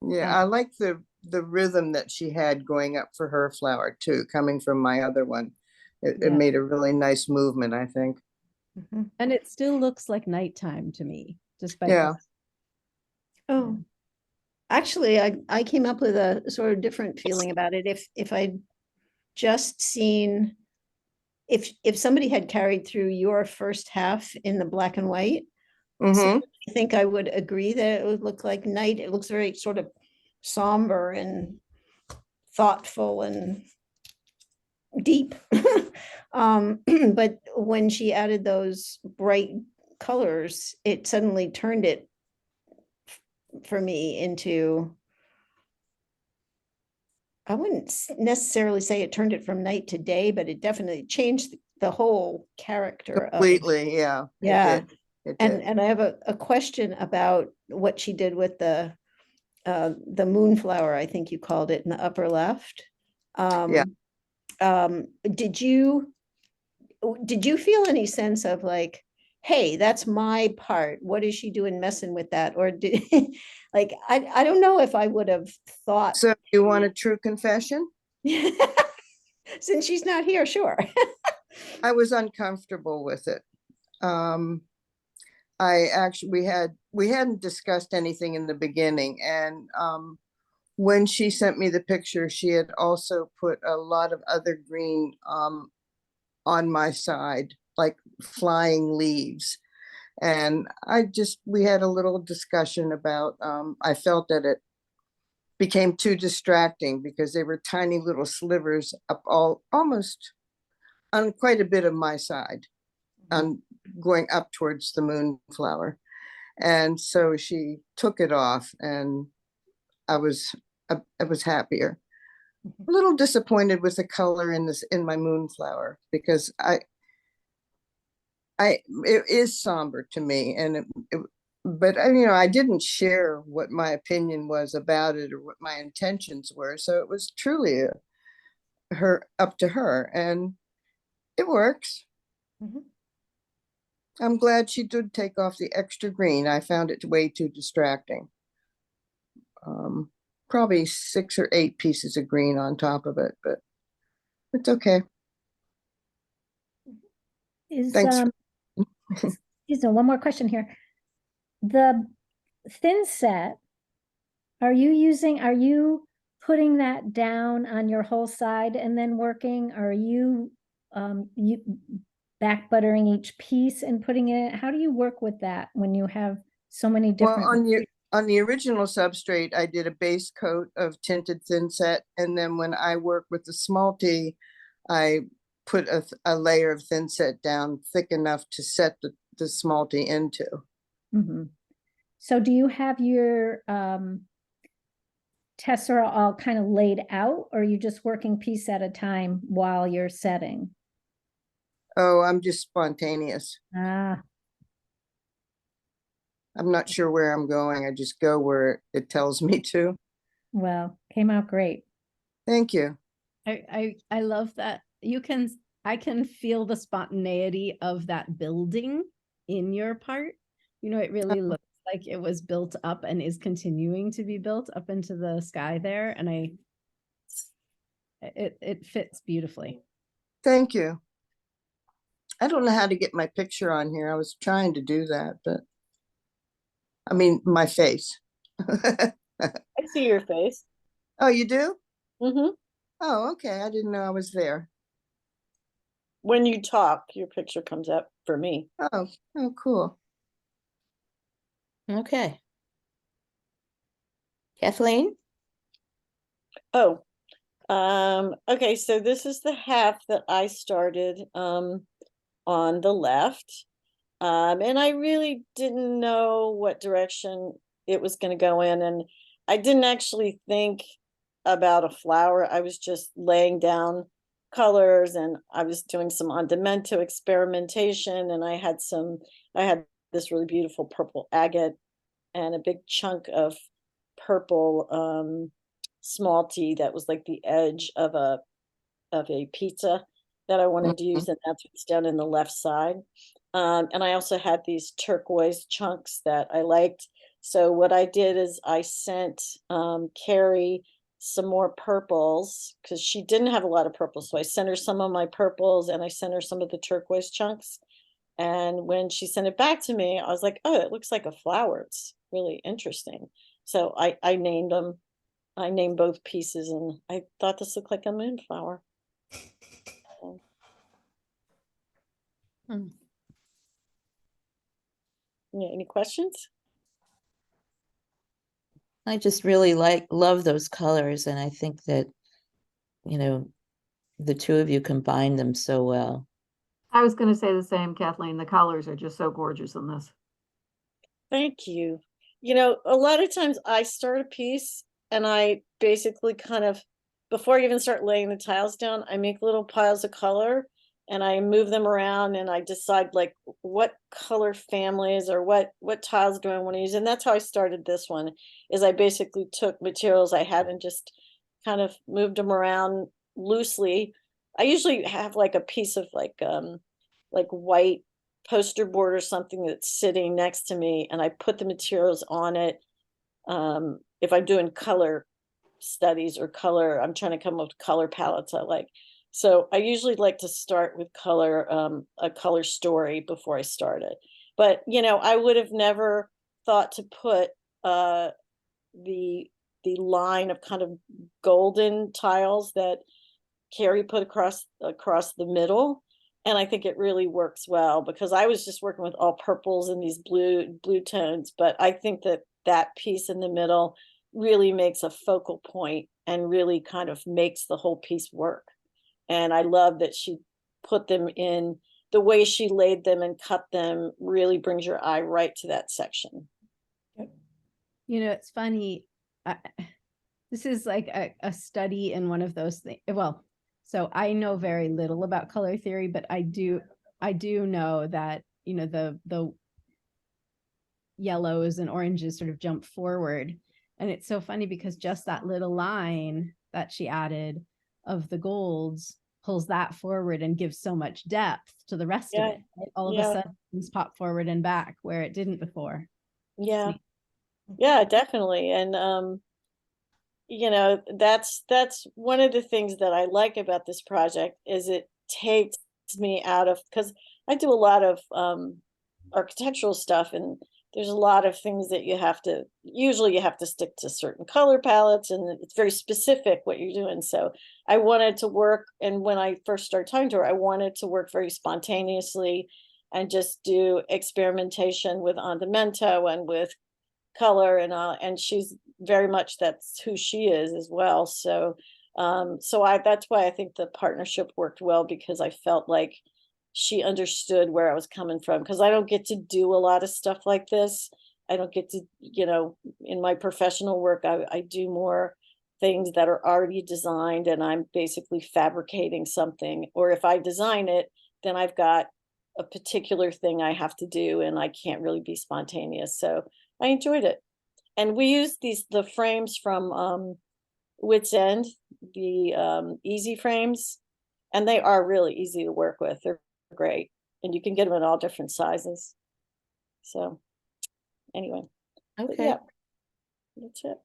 Yeah, I like the rhythm that she had going up for her flower too, coming from my other one. It made a really nice movement, I think. And it still looks like nighttime to me, despite Oh, actually, I came up with a sort of different feeling about it. If I'd just seen, if somebody had carried through your first half in the black and white, so I think I would agree that it would look like night. It looks very sort of somber and thoughtful and deep. But when she added those bright colors, it suddenly turned it for me into, I wouldn't necessarily say it turned it from night to day, but it definitely changed the whole character completely. Yeah. Yeah. It did. And I have a question about what she did with the moonflower, I think you called it, in the upper left. Did you feel any sense of like, hey, that's my part, what is she doing messing with that? Or did like, I don't know if I would have thought. So you want a true confession? Since she's not here, sure. I was uncomfortable with it. We hadn't discussed anything in the beginning, and when she sent me the picture, she had also put a lot of other green on my side, like flying leaves. And we had a little discussion about, I felt that it became too distracting because they were tiny little slivers up almost on quite a bit of my side, on going up towards the moonflower. And so she took it off, and I was happier. A little disappointed with the color in my moonflower because it is somber to me, and but I didn't share what my opinion was about it or what my intentions were, so it was truly up to her, and it works. I'm glad she did take off the extra green. I found it way too distracting. Probably 6 or 8 pieces of green on top of it, but it's okay. Thanks. One more question here. The thin set, are you putting that down on your whole side and then working? Are you you back buttering each piece and putting it? How do you work with that when you have so many Well, different? on the original substrate, I did a base coat of tinted thinset, and then when I work with the Smalty, I put a layer of thinset down thick enough to set the Smalty into. Mhm. So do you have your tessera all kind of laid out, or are you just working piece at a time while you're setting? Oh, I'm just spontaneous. Ah, I'm not sure where I'm going. I just go where it tells me to. well, came out great. Thank you. I love that I can feel the spontaneity of that building in your part. You know, it really looks like it was built up and is continuing to be built up into the sky there. And it fits beautifully. Thank you. I don't know how to get my picture on here. I was trying to do that, but I mean, my face. I see your face. Oh, you do? Mm-hmm. Oh, okay. I didn't know I was there. When you talk, your picture comes up for me. Oh, cool. Okay. Kathleen? Oh, okay, so this is the half that I started on the left. And I really didn't know what direction it was going to go in. And I didn't actually think about a flower. I was just laying down colors, and I was doing some ondimento experimentation. And I had this really beautiful purple agate and a big chunk of purple Smalty that was like the edge of a pizza that I wanted to use, and that's what's down in the left side. And I also had these turquoise chunks that I liked. So what I did is I sent Carrie some more purples because she didn't have a lot of purples. So I sent her some of my purples and I sent her some of the turquoise chunks. And when she sent it back to me, I was like, oh, it looks like a flower. It's really interesting. So I named them. I named both pieces, and I thought this looked like a moonflower. Hmm. Yeah, any questions? I just really love those colors, and I think that, you know, the two of you combine them so well. I was going to say the same, Kathleen. The colors are just so gorgeous in this. Thank you. You know, a lot of times I start a piece and I basically kind of, before I even start laying the tiles down, I make little piles of color and I move them around and I decide like what color families or what tiles do I want to use. And that's how I started this one, is I basically took materials I had and just kind of moved them around loosely. I usually have like a piece of like white poster board or something that's sitting next to me, and I put the materials on it. If I'm doing color studies or color, I'm trying to come up with color palettes I like. So I usually like to start with color, a color story before I start it. But, you know, I would have never thought to put the line of kind of golden tiles that Carrie put across the middle. And I think it really works well because I was just working with all purples and these blue tones. But I think that piece in the middle really makes a focal point and really kind of makes the whole piece work. And I love that she put them in the way she laid them and cut them really brings your eye right to that section. You know, it's funny. This is like a study in one of those things. Well, so I know very little about color theory, but I do know that, you know, the yellows and oranges sort of jump forward. And it's so funny because just that little line that she added of the golds pulls that forward and gives so much depth to the rest of it. Right? All of a sudden things pop forward and back where it didn't before. Yeah. Yeah, definitely. And you know, that's one of the things that I like about this project is it takes me out of, because I do a lot of architectural stuff, and there's a lot of things that usually you have to stick to certain color palettes, and it's very specific what you're doing. So I wanted to work, and when I first started talking to her, I wanted to work very spontaneously and just do experimentation with andamento and with color and all. And she's very much, that's who she is as well. So that's why I think the partnership worked well, because I felt like she understood where I was coming from, because I don't get to do a lot of stuff like this. I don't get to, in my professional work, I do more things that are already designed, and I'm basically fabricating something. Or if I design it, then I've got a particular thing I have to do, and I can't really be spontaneous. So I enjoyed it. And we used the frames from Wits End, the easy frames, and they are really easy to work with. They're great, and you can get them in all different sizes. So anyway, Okay. yeah, that's it.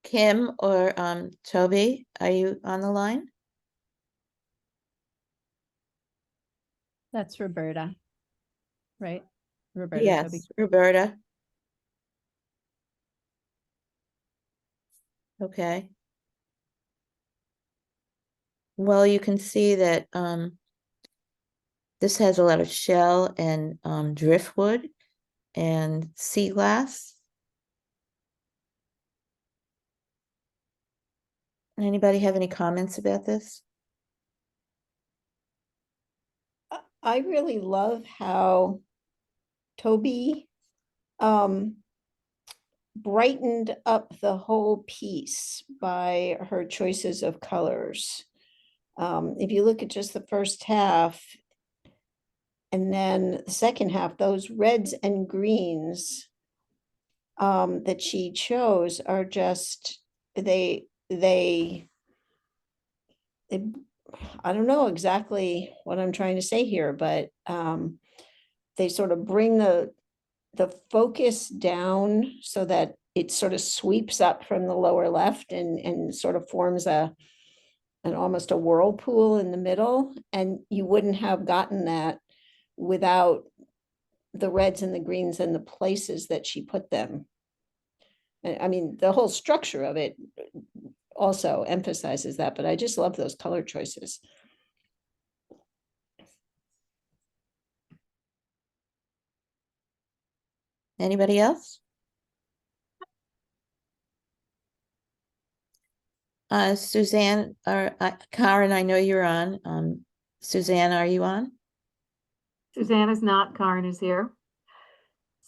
Kim or Toby, are you on the line? That's Roberta, right? Roberta, Yes, Toby. Roberta. Okay. Well, you can see that this has a lot of shell and driftwood and sea glass. Anybody have any comments about this? I really love how Toby brightened up the whole piece by her choices of colors. If you look at just the first half and then the second half, those reds and greens that she chose are just, they I don't know exactly what I'm trying to say here, but they sort of bring the focus down so that it sort of sweeps up from the lower left and sort of forms an almost a whirlpool in the middle. And you wouldn't have gotten that without the reds and the greens and the places that she put them. I mean, the whole structure of it also emphasizes that, but I just love those color choices. Anybody else? Suzanne or Karen, I know you're on. Suzanne, are you on? Suzanne is not, Karen is here.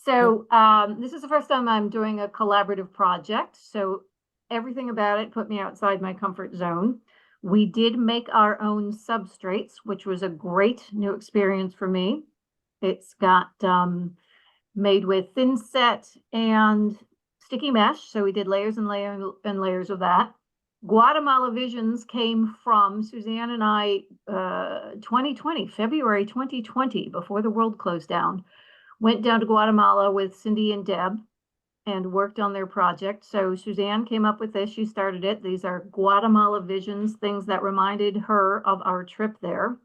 So this is the first time I'm doing a collaborative project. So everything about it put me outside my comfort zone. We did make our own substrates, which was a great new experience for me. It's got made with thin set and sticky mesh. So we did layers and layers and layers of that. Guatemala Visions came from Suzanne and I, 2020, February 2020, before the world closed down. Went down to Guatemala with Cindy and Deb and worked on their project. So Suzanne came up with this. She started it. These are Guatemala Visions, things that reminded her of our trip there.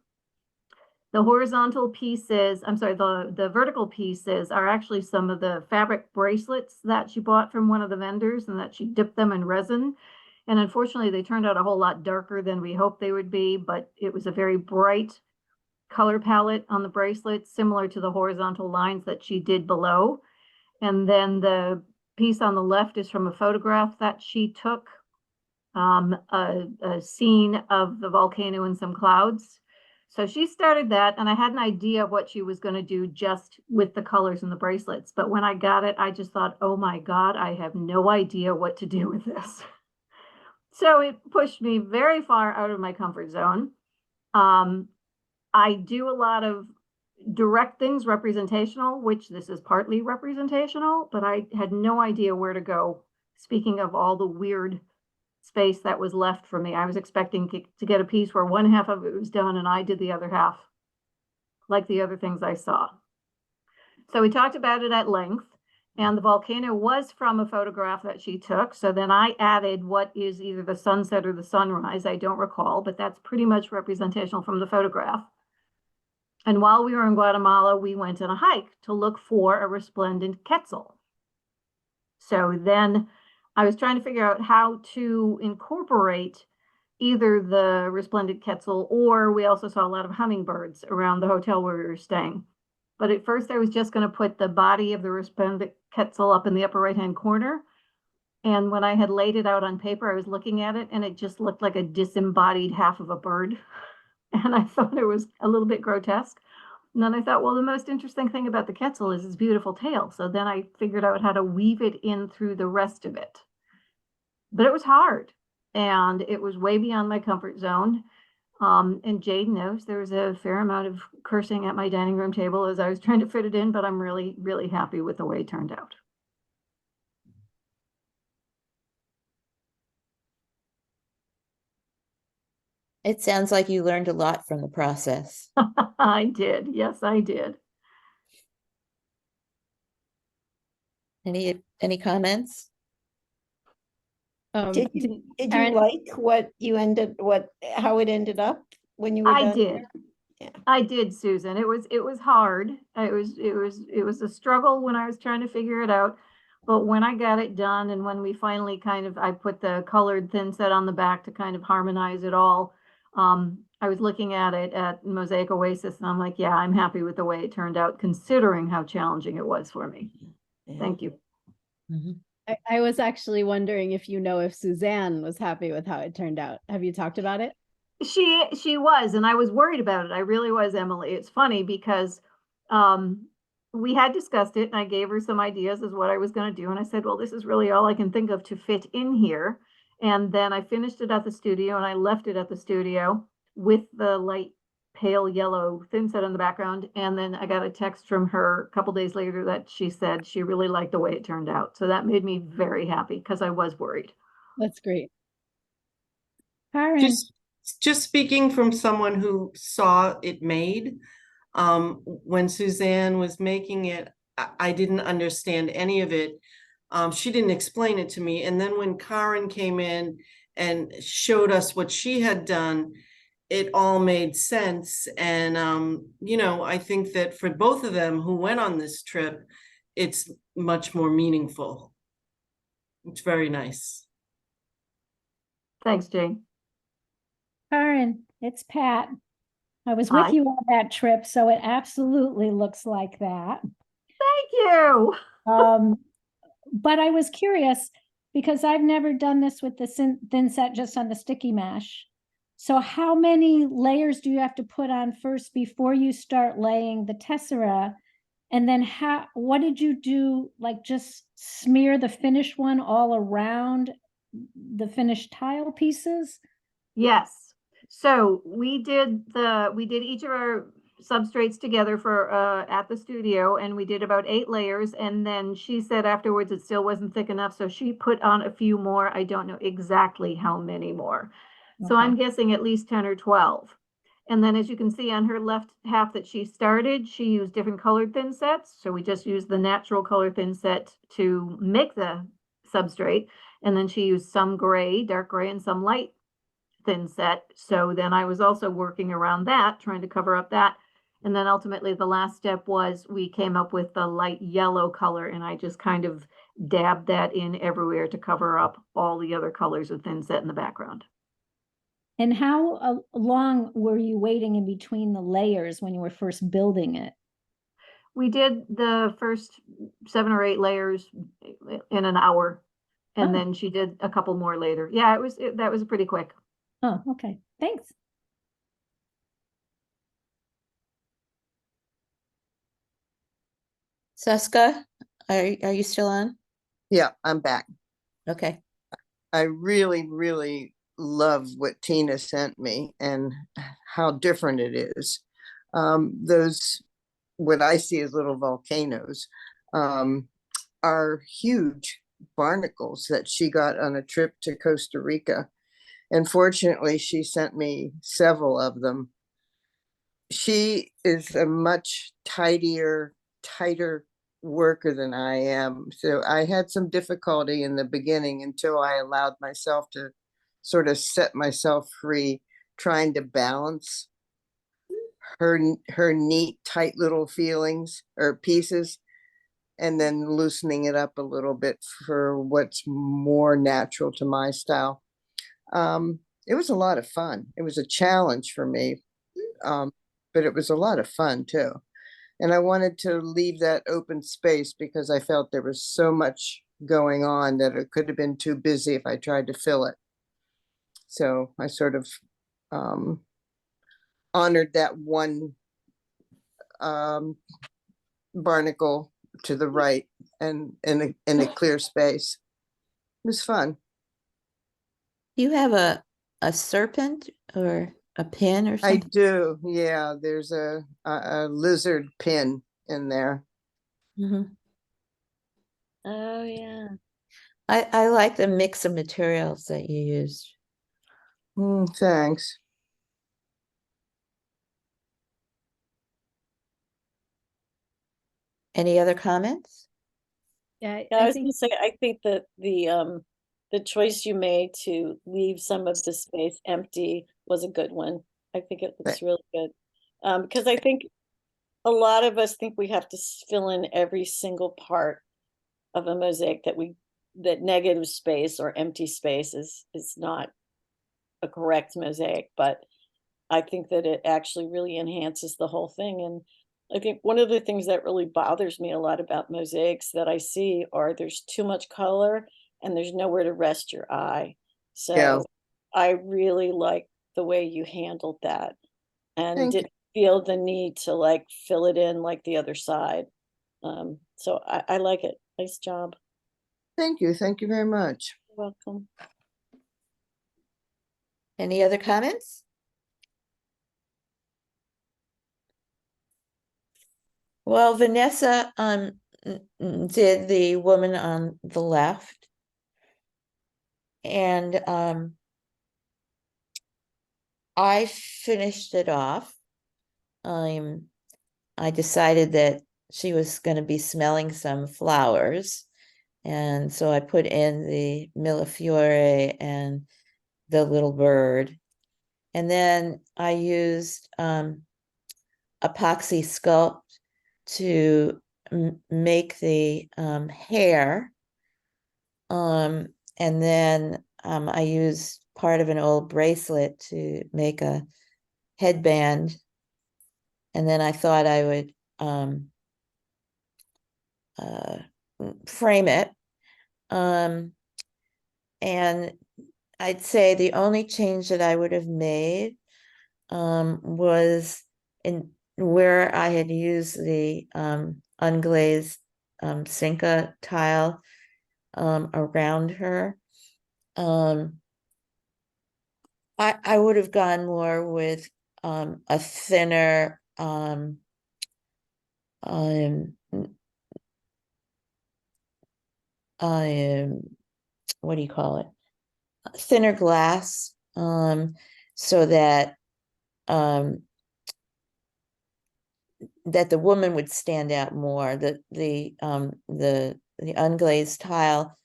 The horizontal pieces, I'm sorry, the vertical pieces are actually some of the fabric bracelets that she bought from one of the vendors and that she dipped them in resin. And unfortunately, they turned out a whole lot darker than we hoped they would be, but it was a very bright color palette on the bracelet, similar to the horizontal lines that she did below. And then the piece on the left is from a photograph that she took, a scene of the volcano and some clouds. So she started that, and I had an idea of what she was going to do just with the colors and the bracelets. But when I got it, I just thought, oh my God, I have no idea what to do with this. So it pushed me very far out of my comfort zone. I do a lot of direct things, representational, which this is partly representational, but I had no idea where to go. Speaking of all the weird space that was left for me, I was expecting to get a piece where one half of it was done and I did the other half, like the other things I saw. So we talked about it at length, and the volcano was from a photograph that she took. So then I added what is either the sunset or the sunrise, I don't recall, but that's pretty much representational from the photograph. And while we were in Guatemala, we went on a hike to look for a resplendent quetzal. So then I was trying to figure out how to incorporate either the resplendent quetzal, or we also saw a lot of hummingbirds around the hotel where we were staying. But at first I was just going to put the body of the resplendent quetzal up in the upper right-hand corner. And when I had laid it out on paper, I was looking at it and it just looked like a disembodied half of a bird. And I thought it was a little bit grotesque. And then I thought, well, the most interesting thing about the quetzal is its beautiful tail. So then I figured out how to weave it in through the rest of it. But it was hard and it was way beyond my comfort zone. And Jade knows there was a fair amount of cursing at my dining room table as I was trying to fit it in, but I'm really, really happy with the way it turned out. It sounds like you learned a lot from the process. I did. Yes, I did. Any comments? Did you Karen? like how it ended up when you were I done? did. Yeah. I did, Susan. It was hard. It was a struggle when I was trying to figure it out. But when I got it done and when we finally I put the colored thin set on the back to kind of harmonize it all. I was looking at it at Mosaic Oasis and I'm like, yeah, I'm happy with the way it turned out considering how challenging it was for me. Yeah. Thank you. Mm-hmm. I was actually wondering if if Suzanne was happy with how it turned out. Have you talked about it? She was, and I was worried about it. I really was, Emily. It's funny because we had discussed it and I gave her some ideas as what I was going to do. And I said, well, this is really all I can think of to fit in here. And then I finished it at the studio and I left it at the studio with the light pale yellow thin set in the background. And then I got a text from her a couple days later that she said she really liked the way it turned out. So that made me very happy because I was worried. That's great. Karen, Just speaking from someone who saw it made, when Suzanne was making it, I didn't understand any of it. She didn't explain it to me. And then when Karen came in and showed us what she had done, it all made sense. And, I think that for both of them who went on this trip, it's much more meaningful. It's very nice. Thanks, Jane. Karen, it's Pat. I was Hi. with you on that trip, so it absolutely looks like that. Thank you. But I was curious because I've never done this with the thin set just on the sticky mash. So how many layers do you have to put on first before you start laying the tessera? And then what did you do? Like just smear the finished one all around the finished tile pieces? Yes. So we did each of our substrates together for at the studio, and we did about 8 layers. And then she said afterwards it still wasn't thick enough, so she put on a few more. I don't know exactly how many more. So I'm guessing at least 10 or 12. And then as you can see on her left half that she started, she used different colored thin sets. So we just used the natural color thin set to make the substrate. And then she used some gray, dark gray, and some light thin set. So then I was also working around that, trying to cover up that. And then ultimately the last step was we came up with the light yellow color and I just kind of dabbed that in everywhere to cover up all the other colors of thin set in the background. And how long were you waiting in between the layers when you were first building it? We did the first 7 or 8 layers in an hour. And then she did a couple more later. Yeah, that was pretty quick. Oh, okay. Thanks. Suska, are you still on? Yeah, I'm back. Okay. I really, really love what Tina sent me and how different it is. Those, what I see as little volcanoes, are huge barnacles that she got on a trip to Costa Rica. And fortunately, she sent me several of them. She is a much tighter worker than I am. So I had some difficulty in the beginning until I allowed myself to sort of set myself free, trying to balance her neat, tight little feelings or pieces, and then loosening it up a little bit for what's more natural to my style. It was a lot of fun. It was a challenge for me, but it was a lot of fun too. And I wanted to leave that open space because I felt there was so much going on that it could have been too busy if I tried to fill it. So I sort of honored that one barnacle to the right and in a clear space. It was fun. You have a serpent or a pin or I something? do, yeah. There's a lizard pin in there. Mhm. Oh, yeah. I like the mix of materials that you used. Thanks. Any other comments? Yeah, Yeah, I I was think gonna say, I think that the choice you made to leave some of the space empty was a good one. I think it looks really good. Because I think a lot of us think we have to fill in every single part of a mosaic that negative space or empty space is not a correct mosaic, but I think that it actually really enhances the whole thing. And I think one of the things that really bothers me a lot about mosaics that I see are there's too much color and there's nowhere to rest your eye. Yeah. So I really like the way you handled that and Thank you. didn't feel the need to like fill it in like the other side. So I like it. Nice job. Thank you. Thank you very much. You're welcome. Any other comments? Well, Vanessa did the woman on the left. And I finished it off. I decided that she was going to be smelling some flowers. And so I put in the millefiore and the little bird. And then I used epoxy sculpt to make the hair. And then I used part of an old bracelet to make a headband. And then I thought I would frame it. And I'd say the only change that I would have made was in where I had used the unglazed Cinca tile around her. I would have gone more with a thinner what do you call it? Thinner glass, so that that the woman would stand out more. The unglazed tile,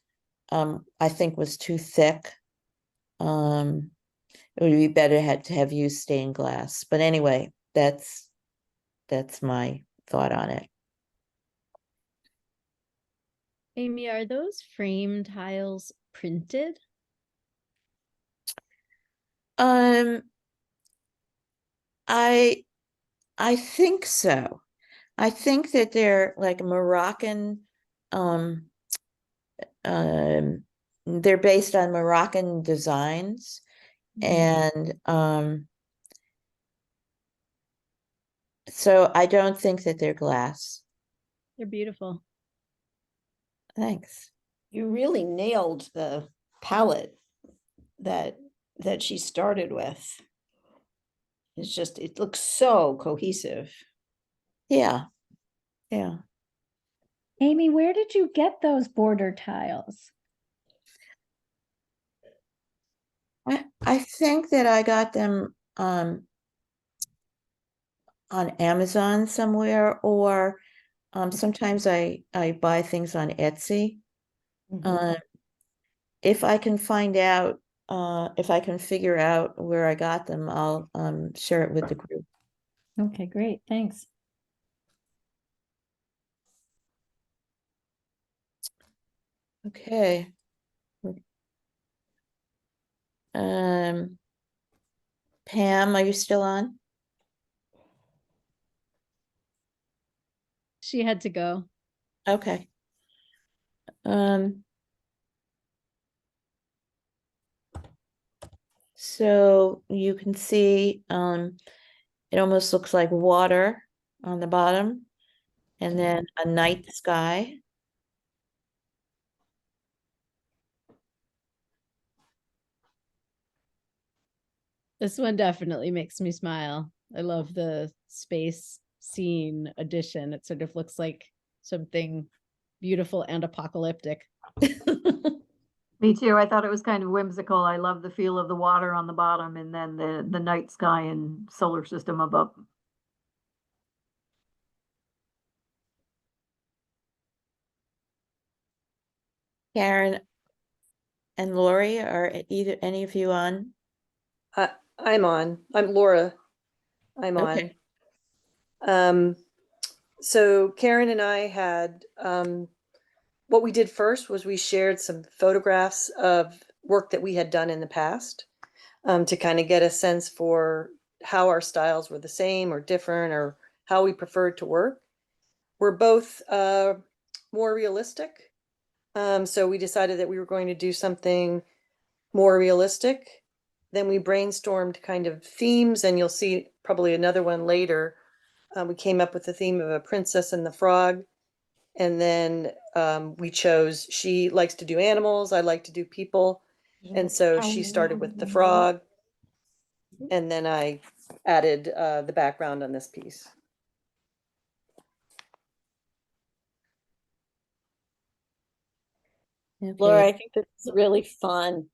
I think, was too thick. It would be better to have used stained glass. But anyway, that's my thought on it. Amy, are those frame tiles printed? I think so. I think that they're like Moroccan, they're based on Moroccan designs. And so I don't think that they're glass. They're beautiful. Thanks. You really nailed the palette that she started with. It's just, it looks so cohesive. Yeah. Yeah. Amy, where did you get those border tiles? I think that I got them on Amazon somewhere, or sometimes I buy things on Etsy. If I can find out, if I can figure out where I got them, I'll share it with the group. Okay, great, thanks. Okay. Um, Pam, are you still on? She had to go. Okay. Um, so you can see, it almost looks like water on the bottom, and then a night sky. This one definitely makes me smile. I love the space scene addition. It sort of looks like something beautiful and apocalyptic. Me too. I thought it was kind of whimsical. I love the feel of the water on the bottom and then the night sky and solar system above. Karen and Lori, are either any of you on? I'm on. I'm Laura. I'm on. Okay. So Karen and I had, what we did first was we shared some photographs of work that we had done in the past, to kind of get a sense for how our styles were the same or different or how we preferred to work. We're both more realistic. So we decided that we were going to do something more realistic. Then we brainstormed kind of themes, and you'll see probably another one later. We came up with the theme of a princess and the frog. And then we chose, she likes to do animals, I like to do people. And so she started with the frog. And then I added the background on this piece. Laura, Okay. I think this is really fun.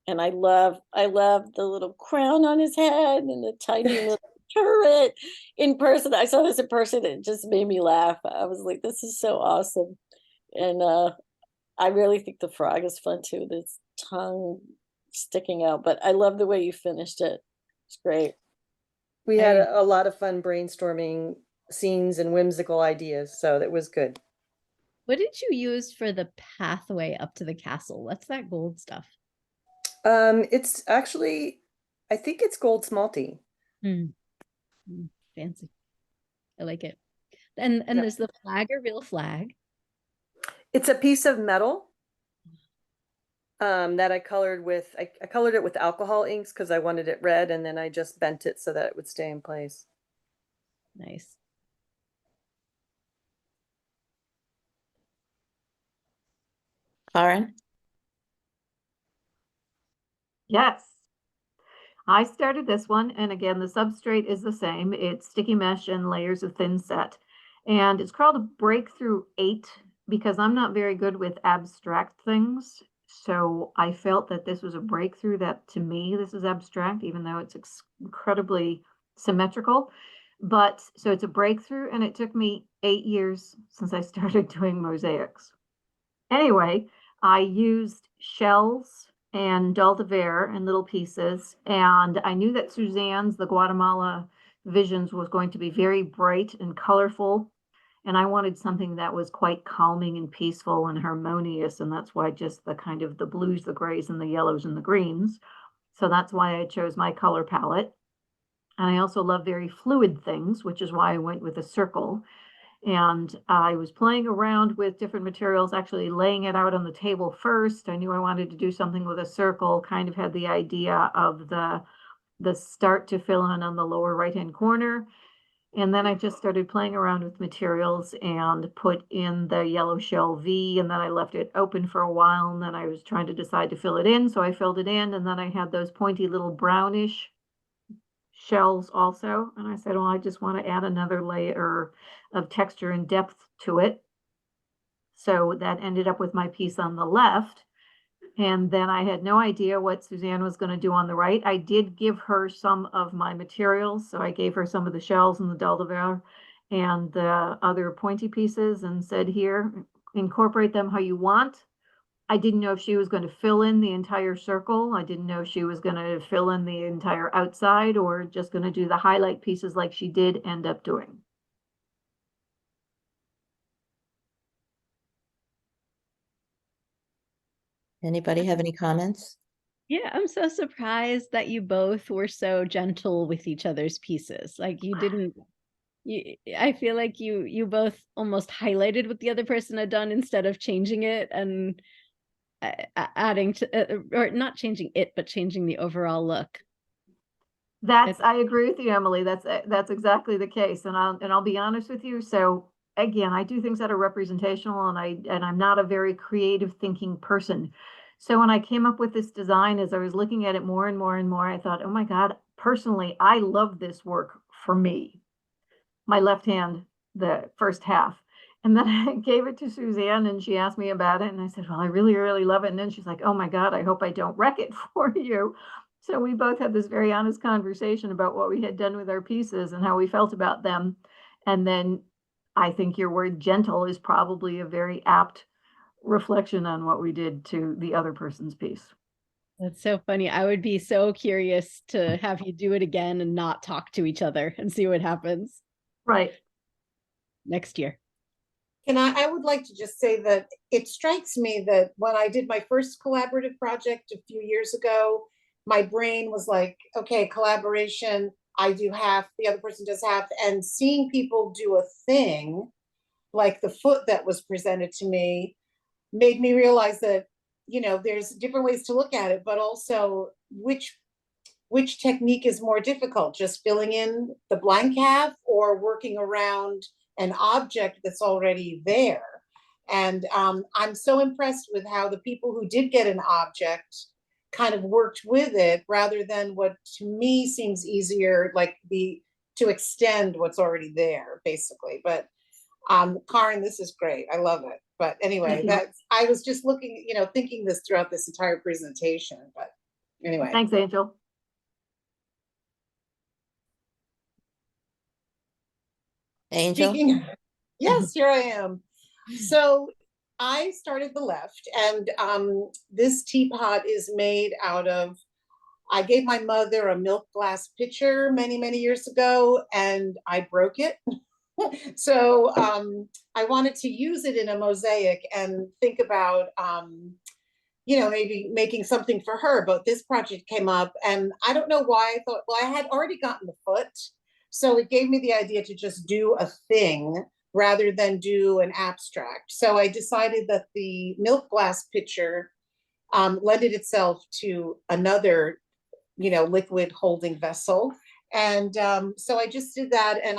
And I love the little crown on his head and the tiny little turret. In person, I saw this in person, it just made me laugh. I was like, this is so awesome. And I really think the frog is fun too, this tongue sticking out, but I love the way you finished it. It's great. We had a lot of fun brainstorming scenes and whimsical ideas, so that was good. What did you use for the pathway up to the castle? What's that gold stuff? It's actually, I think it's gold smalty. Fancy. I like it. And Yeah. there's the flag, a real flag. It's a piece of metal that I colored with, I colored it with alcohol inks because I wanted it red, and then I just bent it so that it would stay in place. Nice. Karen? Yes. I started this one, and again, the substrate is the same. It's sticky mesh and layers of thin set. And it's called a Breakthrough 8 because I'm not very good with abstract things. So I felt that this was a breakthrough, that to me, this is abstract, even though it's incredibly symmetrical. But so it's a breakthrough, and it took me 8 years since I started doing mosaics. Anyway, I used shells and Daldaver in little pieces. And I knew that Suzanne's, the Guatemala Visions, was going to be very bright and colorful. And I wanted something that was quite calming and peaceful and harmonious. And that's why just the kind of the blues, the grays, and the yellows and the greens. So that's why I chose my color palette. And I also love very fluid things, which is why I went with a circle. And I was playing around with different materials, actually laying it out on the table first. I knew I wanted to do something with a circle, kind of had the idea of the start to fill in on the lower right-hand corner. And then I just started playing around with materials and put in the yellow shell V, and then I left it open for a while, and then I was trying to decide to fill it in. So I filled it in, and then I had those pointy little brownish shells also. And I said, well, I just want to add another layer of texture and depth to it. So that ended up with my piece on the left. And then I had no idea what Suzanne was going to do on the right. I did give her some of my materials. So I gave her some of the shells and the Daldaver and the other pointy pieces and said, here, incorporate them how you want. I didn't know if she was going to fill in the entire circle. I didn't know if she was going to fill in the entire outside or just going to do the highlight pieces like she did end up doing. Anybody have any comments? Yeah, I'm so surprised that you both were so gentle with each other's pieces. Like you didn't I feel like you both almost highlighted what the other person had done instead of changing it and adding to or not changing it but changing the overall look. I agree with you, Emily. That's exactly the case. And I'll be honest with you. So again, I do things that are representational and I'm not a very creative thinking person. So when I came up with this design, as I was looking at it more and more and more, I thought, oh my God, personally, I love this work for me. My left hand, the first half. And then I gave it to Suzanne and she asked me about it. And I said, well, I really, really love it. And then she's like, oh my God, I hope I don't wreck it for you. So we both had this very honest conversation about what we had done with our pieces and how we felt about them. And then I think your word gentle is probably a very apt reflection on what we did to the other person's piece. That's so funny. I would be so curious to have you do it again and not talk to each other and see what happens. Right. Next year. And I would like to just say that it strikes me that when I did my first collaborative project a few years ago, my brain was like, okay, collaboration, I do half, the other person does half. And seeing people do a thing like the foot that was presented to me made me realize that, you know, there's different ways to look at it, but also which technique is more difficult, just filling in the blank half or working around an object that's already there. And I'm so impressed with how the people who did get an object kind of worked with it rather than what to me seems easier, like to extend what's already there, basically. But Karin, this is great. I love it. But anyway, I was just looking, you know, thinking this throughout this entire presentation. But anyway. Thanks, Angel. Angel? Yes, here I am. So I started the left, and this teapot is made out of, I gave my mother a milk glass pitcher many, many years ago, and I broke it. So I wanted to use it in a mosaic and think about, you know, maybe making something for her, but this project came up and I don't know why I thought, well, I had already gotten the foot. So it gave me the idea to just do a thing rather than do an abstract. So I decided that the milk glass pitcher lended itself to another, you know, liquid holding vessel. And so I just did that. And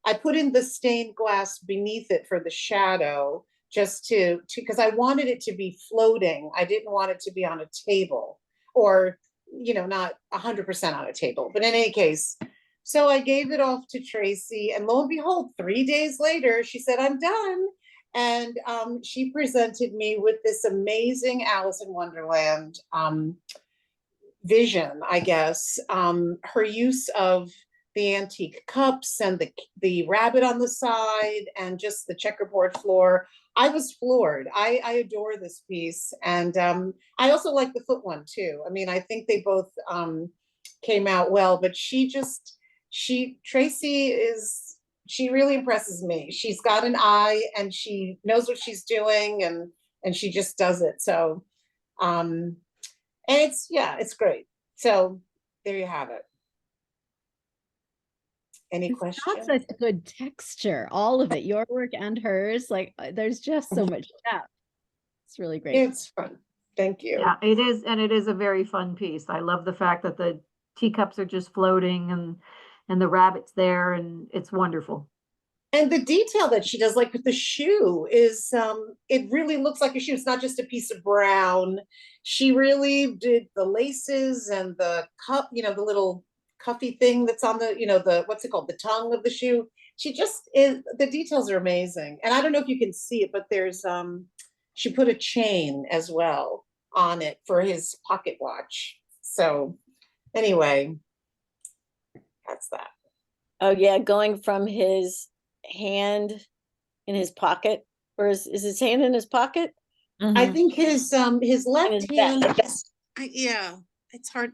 I put in the stained glass beneath it for the shadow, just because I wanted it to be floating. I didn't want it to be on a table or, you know, not 100% on a table, but in any case. So I gave it off to Tracy, and lo and behold, 3 days later, she said, I'm done. And she presented me with this amazing Alice in Wonderland vision, I guess. Her use of the antique cups and the rabbit on the side and just the checkerboard floor. I was floored. I adore this piece. And I also like the foot one too. I mean, I think they both came out well, but she really impresses me. She's got an eye and she knows what she's doing and she just does it. So, and it's great. So there you have it. Any questions? Such a good texture, all of it, your work and hers. Like there's just so much depth. It's really great. It's fun. Thank you. Yeah, it is, and it is a very fun piece. I love the fact that the teacups are just floating and the rabbit's there, and it's wonderful. And the detail that she does, like with the shoe, is it really looks like a shoe. It's not just a piece of brown. She really did the laces and the cup, you know, the little cuffy thing that's on the, you know, the, what's it called? The tongue of the shoe. She just is, the details are amazing. And I don't know if you can see it, but there's, she put a chain as well on it for his pocket watch. So anyway, that's that. Oh yeah, going from his hand in his pocket, or is his hand in his pocket? I Mhm. think his left his hand, back. yeah, it's hard.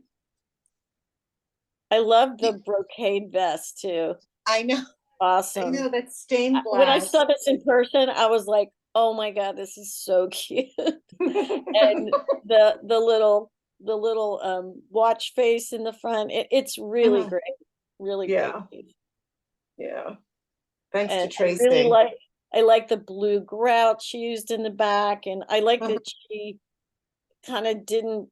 I love the brocade vest too. I know, Awesome. that stained When I glass. saw this in person, I was like, oh my God, this is so cute. And the little watch face in the front, it's really Uh-huh. great. Really Yeah. great piece. Yeah. Thanks to And I really Tracy. I like the blue grout she used in the back, and I like Uh-huh. that she kind of didn't,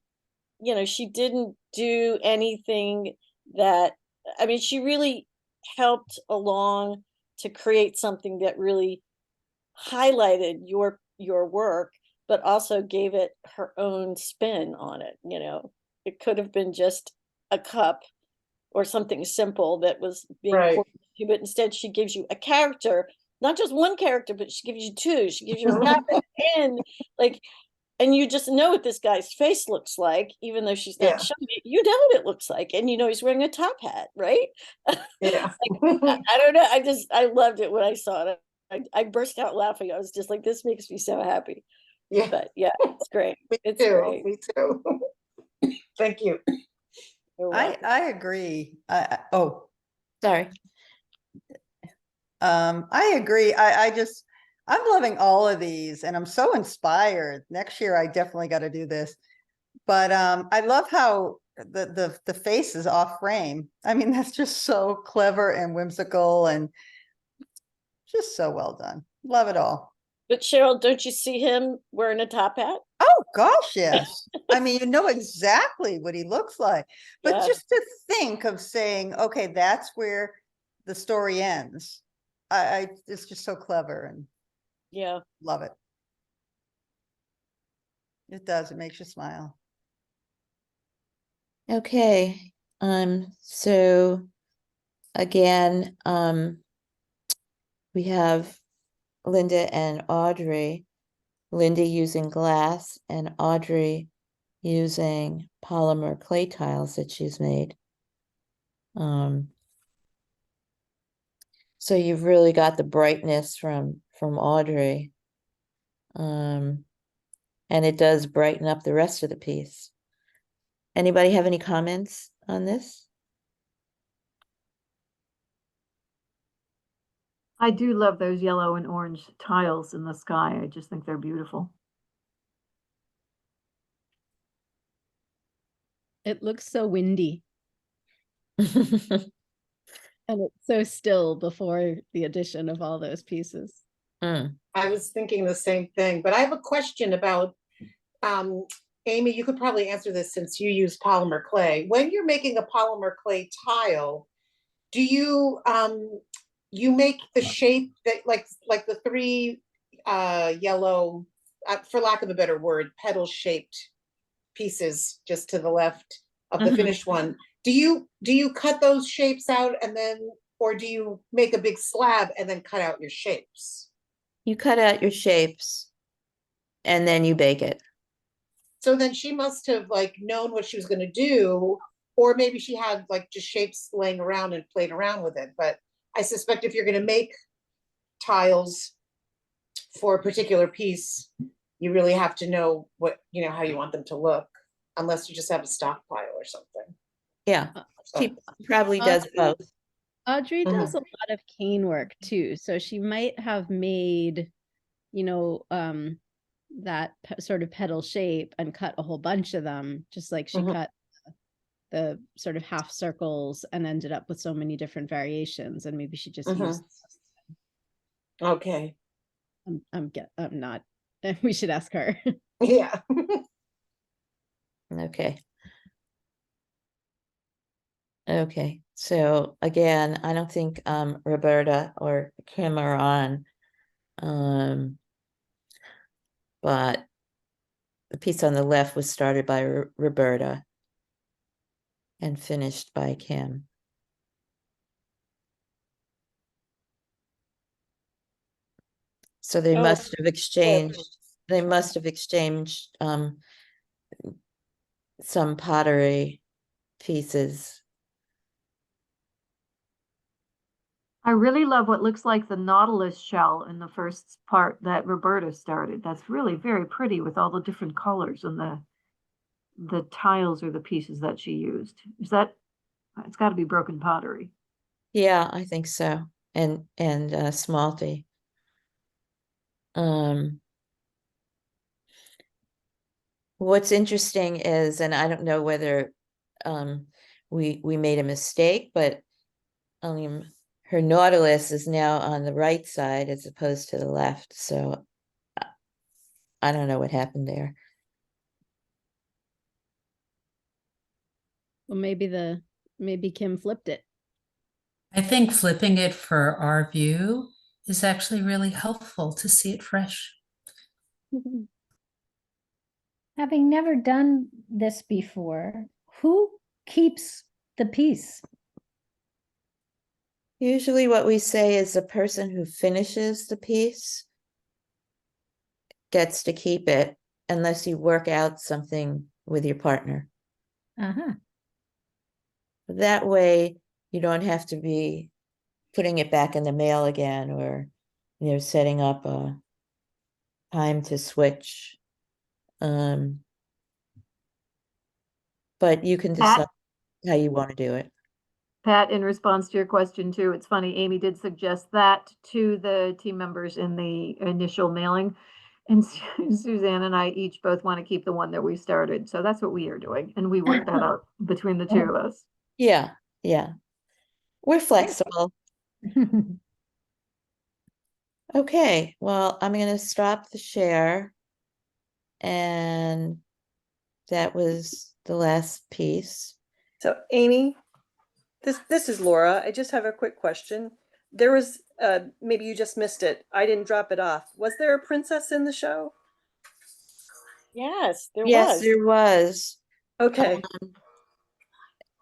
she didn't do anything that, I mean, she really helped along to create something that really highlighted your work, but also gave it her own spin on it. It could have been just a cup or something simple that was being Right. poured into, but instead she gives you a character, not just one character, but she gives you two. She gives you a rabbit and like, and you just know what this guy's face looks like, even though she's not Yeah. showing it. You know what it looks like, and he's wearing a top hat, right? Yeah. I don't know. I loved it when I saw it. I burst out laughing. I was just like, this makes me so happy. Yeah. But yeah, it's great. Me It's too. great. Me too. Thank you. You're I welcome. I agree. Sorry. I agree. I'm loving all of these and I'm so inspired. Next year I definitely got to do this. But I love how the face is off frame. I mean, that's just so clever and whimsical and just so well done. Love it all. But Cheryl, don't you see him wearing a top hat? Oh gosh, yes. I mean, you know exactly what he looks like. But Yeah. just to think of saying, okay, that's where the story ends. It's just so clever and Yeah. love it. It does. It makes you smile. Okay. So again, we have Linda and Audrey. Linda using glass and Audrey using polymer clay tiles that she's made. So you've really got the brightness from Audrey. And it does brighten up the rest of the piece. Anybody have any comments on this? I do love those yellow and orange tiles in the sky. I just think they're beautiful. It looks so windy. And it's so still before the addition of all those pieces. I was thinking the same thing, but I have a question about, Amy, you could probably answer this since you use polymer clay. When you're making a polymer clay tile, do you you make the shape that like the three yellow, for lack of a better word, petal shaped pieces just to the left of the finished one? Do you cut those shapes out and then, or do you make a big slab and then cut out your shapes? You cut out your shapes and then you bake it. So then she must have like known what she was going to do, or maybe she had like just shapes laying around and played around with it. But I suspect if you're going to make tiles for a particular piece, you really have to know what, how you want them to look, unless you just have a stockpile or something. Yeah, she probably does both. Audrey does a lot of cane work too. So she might have made, that sort of petal shape and cut a whole bunch of them, just like she cut the sort of half circles and ended up with so many different variations. And maybe she just used. Okay. I'm not. We should ask her. Yeah. Okay. Okay, so again, I don't think Roberta or Kim are on. But the piece on the left was started by Roberta and finished by Kim. So they must have exchanged, some pottery pieces. I really love what looks like the nautilus shell in the first part that Roberta started. That's really very pretty with all the different colors and the tiles or the pieces that she used. Is that, it's got to be broken pottery. Yeah, I think so. And smalty. What's interesting is, and I don't know whether we made a mistake, but her nautilus is now on the right side as opposed to the left. So I don't know what happened there. Well, maybe Kim flipped it. I think flipping it for our view is actually really helpful to see it fresh. Having never done this before, who keeps the piece? Usually what we say is the person who finishes the piece gets to keep it unless you work out something with your partner. Uh-huh. That way you don't have to be putting it back in the mail again, or setting up a time to switch. But you can decide how you want to do it. Pat, in response to your question too, it's funny, Amy did suggest that to the team members in the initial mailing. And Suzanne and I each both want to keep the one that we started. So that's what we are doing. And we worked that out between the two of us. Yeah, yeah. We're flexible. Okay, well, I'm going to stop the share. And that was the last piece. So Amy, this is Laura. I just have a quick question. There was, maybe you just missed it. I didn't drop it off. Was there a princess in the show? Yes, there Yes, was. there was. Okay.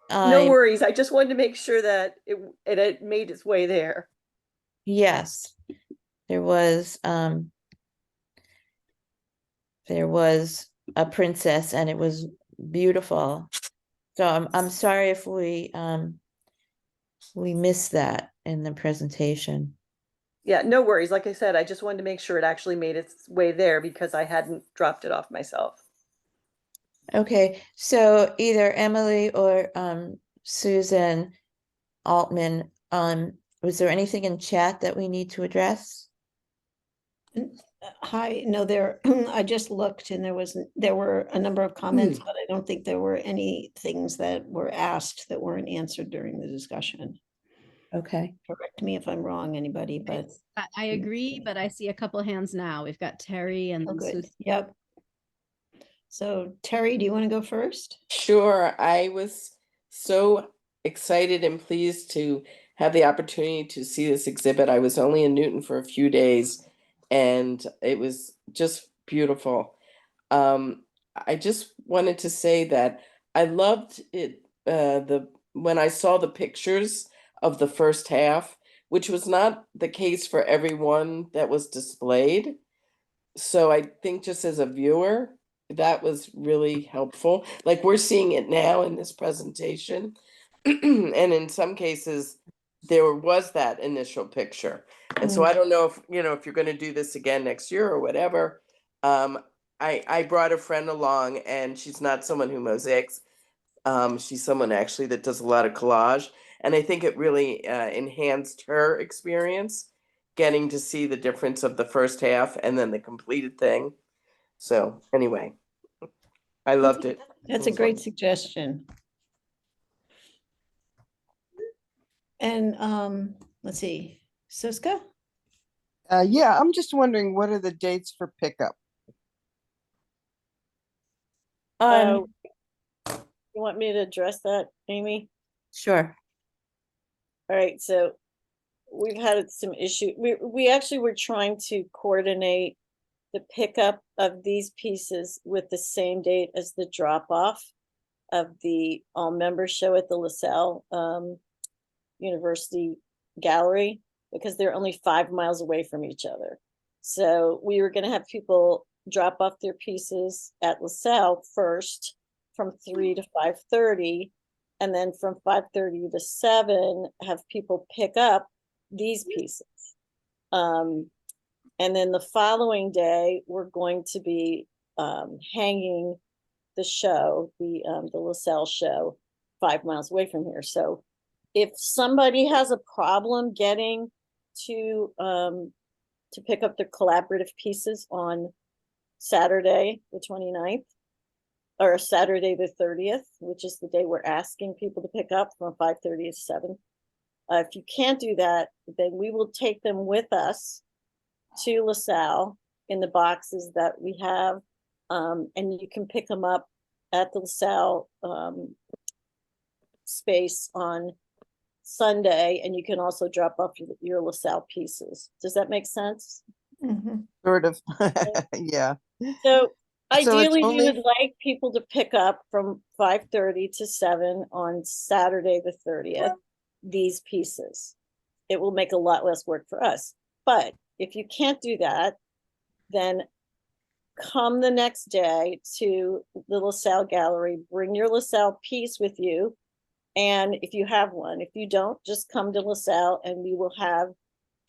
No worries. I just wanted to make sure that it had made its way there. Yes, there was a princess, and it was beautiful. So I'm sorry if we missed that in the presentation. Yeah, no worries. Like I said, I just wanted to make sure it actually made its way there because I hadn't dropped it off myself. Okay, so either Emily or Susan Altman, was there anything in chat that we need to address? Hi, no, I just looked and there were a number of comments, but I don't think there were any things that were asked that weren't answered during the discussion. Okay. Correct me if I'm wrong, anybody, but. I agree, but I see a couple of hands now. We've got Terry and Oh, good. Susan. Yep. So Terry, do you want to go first? Sure. I was so excited and pleased to have the opportunity to see this exhibit. I was only in Newton for a few days and it was just beautiful. I just wanted to say that I loved it when I saw the pictures of the first half, which was not the case for everyone that was displayed. So I think just as a viewer, that was really helpful. Like we're seeing it now in this presentation. And in some cases, there was that initial picture. And so I don't know if, if you're going to do this again next year or whatever. I brought a friend along and she's not someone who mosaics. She's someone actually that does a lot of collage. And I think it really enhanced her experience getting to see the difference of the first half and then the completed thing. So anyway, I loved it. That's a great suggestion. And let's see, Siska? Yeah, I'm just wondering, what are the dates for pickup? You want me to address that, Amy? Sure. All right, so we've had some issues. We actually were trying to coordinate the pickup of these pieces with the same date as the drop off of the all member show at the LaSalle University Gallery, because they're only 5 miles away from each other. So we were going to have people drop off their pieces at LaSalle first from 3 to 5:30, and then from 5:30 to 7 have people pick up these pieces. And then the following day, we're going to be hanging the show, the LaSalle show, 5 miles away from here. So if somebody has a problem getting to pick up their collaborative pieces on Saturday, the 29th, or Saturday, the 30th, which is the day we're asking people to pick up from 5:30 to 7. If you can't do that, then we will take them with us to LaSalle in the boxes that we have. And you can pick them up at the LaSalle space on Sunday, and you can also drop off your LaSalle pieces. Does that make sense? Sort of. Yeah. So it's ideally, we only- would like people to pick up from 5:30 to 7 on Saturday, the 30th, these pieces. It will make a lot less work for us. But if you can't do that, then come the next day to the LaSalle Gallery, bring your LaSalle piece with you. And if you have one, if you don't, just come to LaSalle and we will have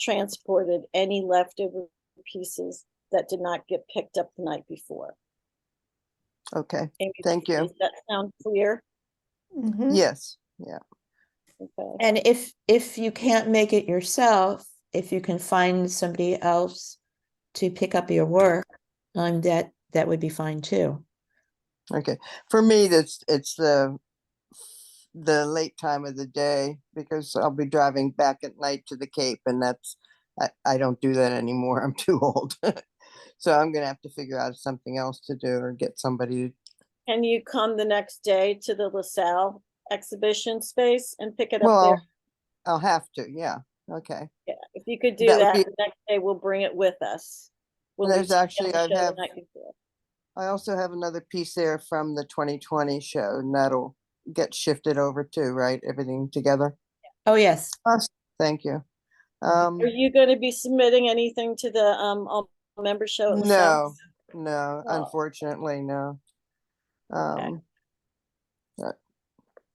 transported any leftover pieces that did not get picked up the night before. Okay, Amy, thank you. Does that sound clear? Yes, yeah. Okay. And if you can't make it yourself, if you can find somebody else to pick up your work, that would be fine too. Okay, for me, it's the late time of the day because I'll be driving back at night to the Cape, and I don't do that anymore. I'm too old. So I'm gonna have to figure out something else to do or get somebody to. Can you come the next day to the LaSalle exhibition space and pick it up Well, there? I'll have to, yeah, okay. Yeah, if you could do That would that, be- the next day we'll bring it with us. We'll There's leave actually, the I show the have, night before. I also have another piece there from the 2020 show, and that'll get shifted over too, right? Everything together? Oh, yes. Awesome. Thank you. Are you going to be submitting anything to the all member show at LaSalle? No, Oh. unfortunately, no. Well,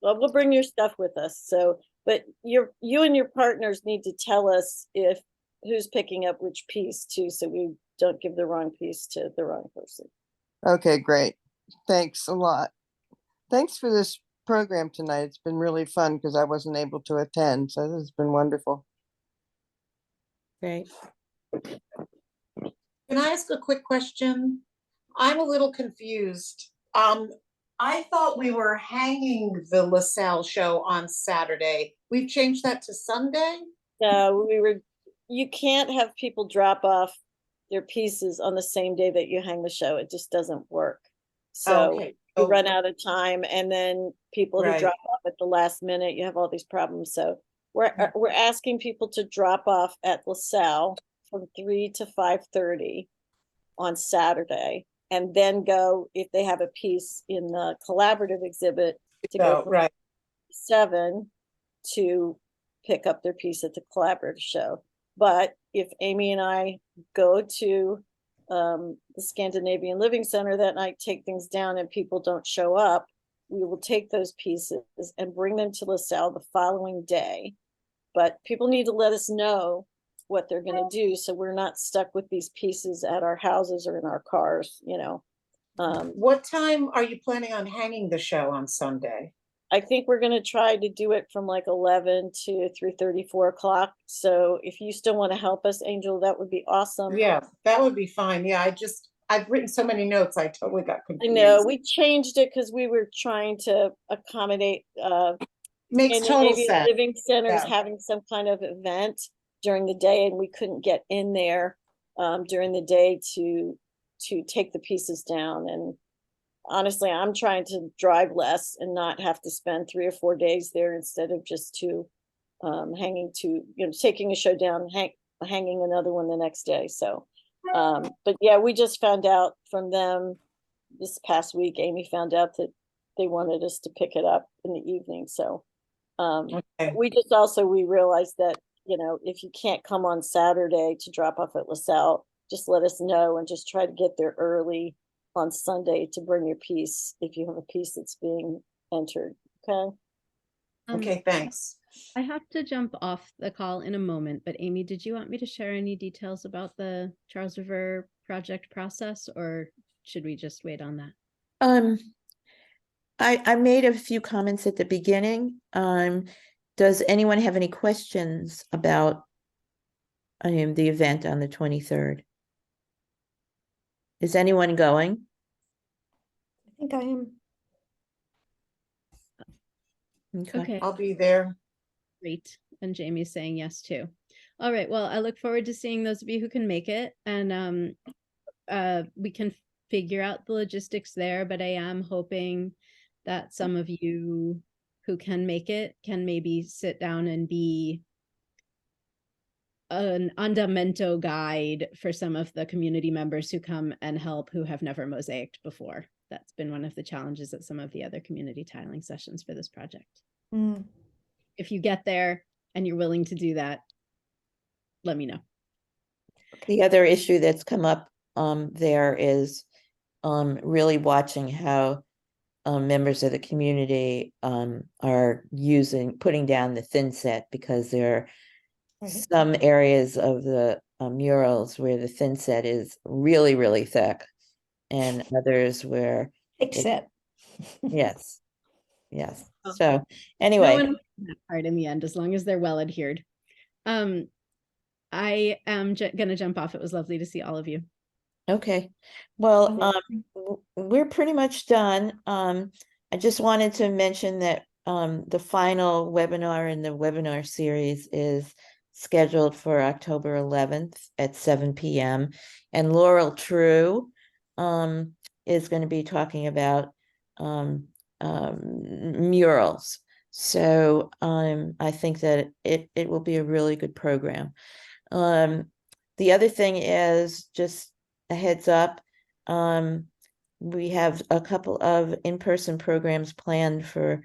we'll bring your stuff with us. So, but you and your partners need to tell us if who's picking up which piece too, so we don't give the wrong piece to the wrong person. Okay, great. Thanks a lot. Thanks for this program tonight. It's been really fun because I wasn't able to attend, so this has been wonderful. Great. Can I ask a quick question? I'm a little confused. I thought we were hanging the LaSalle show on Saturday. We've changed that to Sunday? No, you can't have people drop off their pieces on the same day that you hang the show. It just doesn't work. So Okay. you run out of time, and then people who Right. drop off at the last minute, you have all these problems. So we're asking people to drop off at LaSalle from 3 to 5:30 on Saturday, and then go, if they have a piece in the collaborative exhibit, to go from right. 7 to pick up their piece at the collaborative show. But if Amy and I go to the Scandinavian Living Center that night, take things down, and people don't show up, we will take those pieces and bring them to LaSalle the following day. But people need to let us know what they're going to do, so we're not stuck with these pieces at our houses or in our cars, What time are you planning on hanging the show on Sunday? I think we're going to try to do it from like 11 to 3:30, 4 o'clock. So if you still want to help us, Angel, that would be awesome. Yeah, that would be fine. Yeah, I've written so many notes, I totally got I confused. know we changed it because we were trying to accommodate Makes total Scandinavian sense. Living Centers Yeah. having some kind of event during the day, and we couldn't get in there during the day to take the pieces down. And honestly, I'm trying to drive less and not have to spend 3 or 4 days there instead of just taking a show down, hanging another one the next day. So, but yeah, we just found out from them this past week. Amy found out that they wanted us to pick it up in the evening. So, we realized that, if you can't come on Saturday to drop off at LaSalle, just let us know and just try to get there early on Sunday to bring your piece if you have a piece that's being entered. Okay. Okay, thanks. I have to jump off the call in a moment, but Amy, did you want me to share any details about the Charles River project process, or should we just wait on that? I made a few comments at the beginning. Does anyone have any questions about the event on the 23rd? Is anyone going? I think I am. Okay, I'll be there. great. And Jamie's saying yes too. All right, well, I look forward to seeing those of you who can make it, and we can figure out the logistics there, but I am hoping that some of you who can make it can maybe sit down and be an andamento guide for some of the community members who come and help who have never mosaicked before. That's been one of the challenges at some of the other community tiling sessions for this project. If you get there and you're willing to do that, let me know. The other issue that's come up there is really watching how members of the community are putting down the thin set, because there are some areas of the murals where the thin set is really, really thick, and others where Except. yes. Oh. So anyway, No one that part in the end, as long as they're well adhered. I am gonna jump off. It was lovely to see all of you. okay. Well, we're pretty much done. I just wanted to mention that the final webinar in the webinar series is scheduled for October 11th at 7 p.m. And Laurel True is going to be talking about murals. So I think that it will be a really good program. The other thing is, just a heads up, we have a couple of in-person programs planned for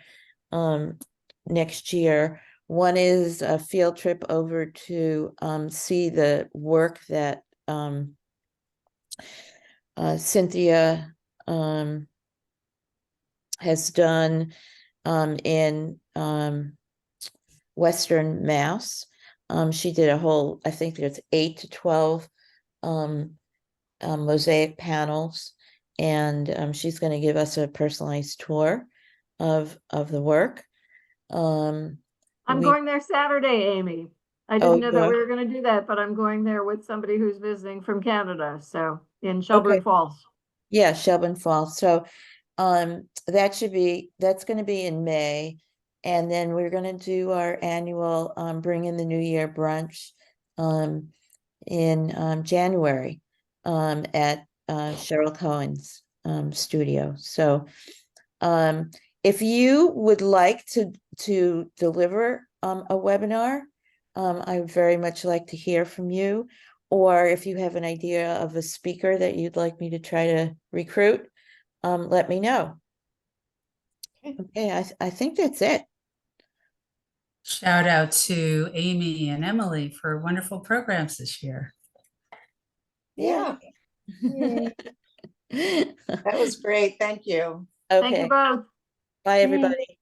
next year. One is a field trip over to see the work that Cynthia has done in Western Mass. She did a whole, I think there's 8 to 12 mosaic panels, and she's going to give us a personalized tour of the work. I'm going there Saturday, Amy. I Oh, didn't know that you we are? were gonna do that, but I'm going there with somebody who's visiting from Canada, so in Okay. Shelburne Falls. Yeah, Shelburne Falls. So that's going to be in May, and then we're going to do our annual Bring in the New Year brunch in January at Cheryl Cohen's studio. So if you would like to deliver a webinar, I would very much like to hear from you. Or if you have an idea of a speaker that you'd like me to try to recruit, let me know. Okay, I think that's it. Shout out to Amy and Emily for wonderful programs this year. Yeah. That was great. Thank you. Okay. Thank you both. Bye, everybody.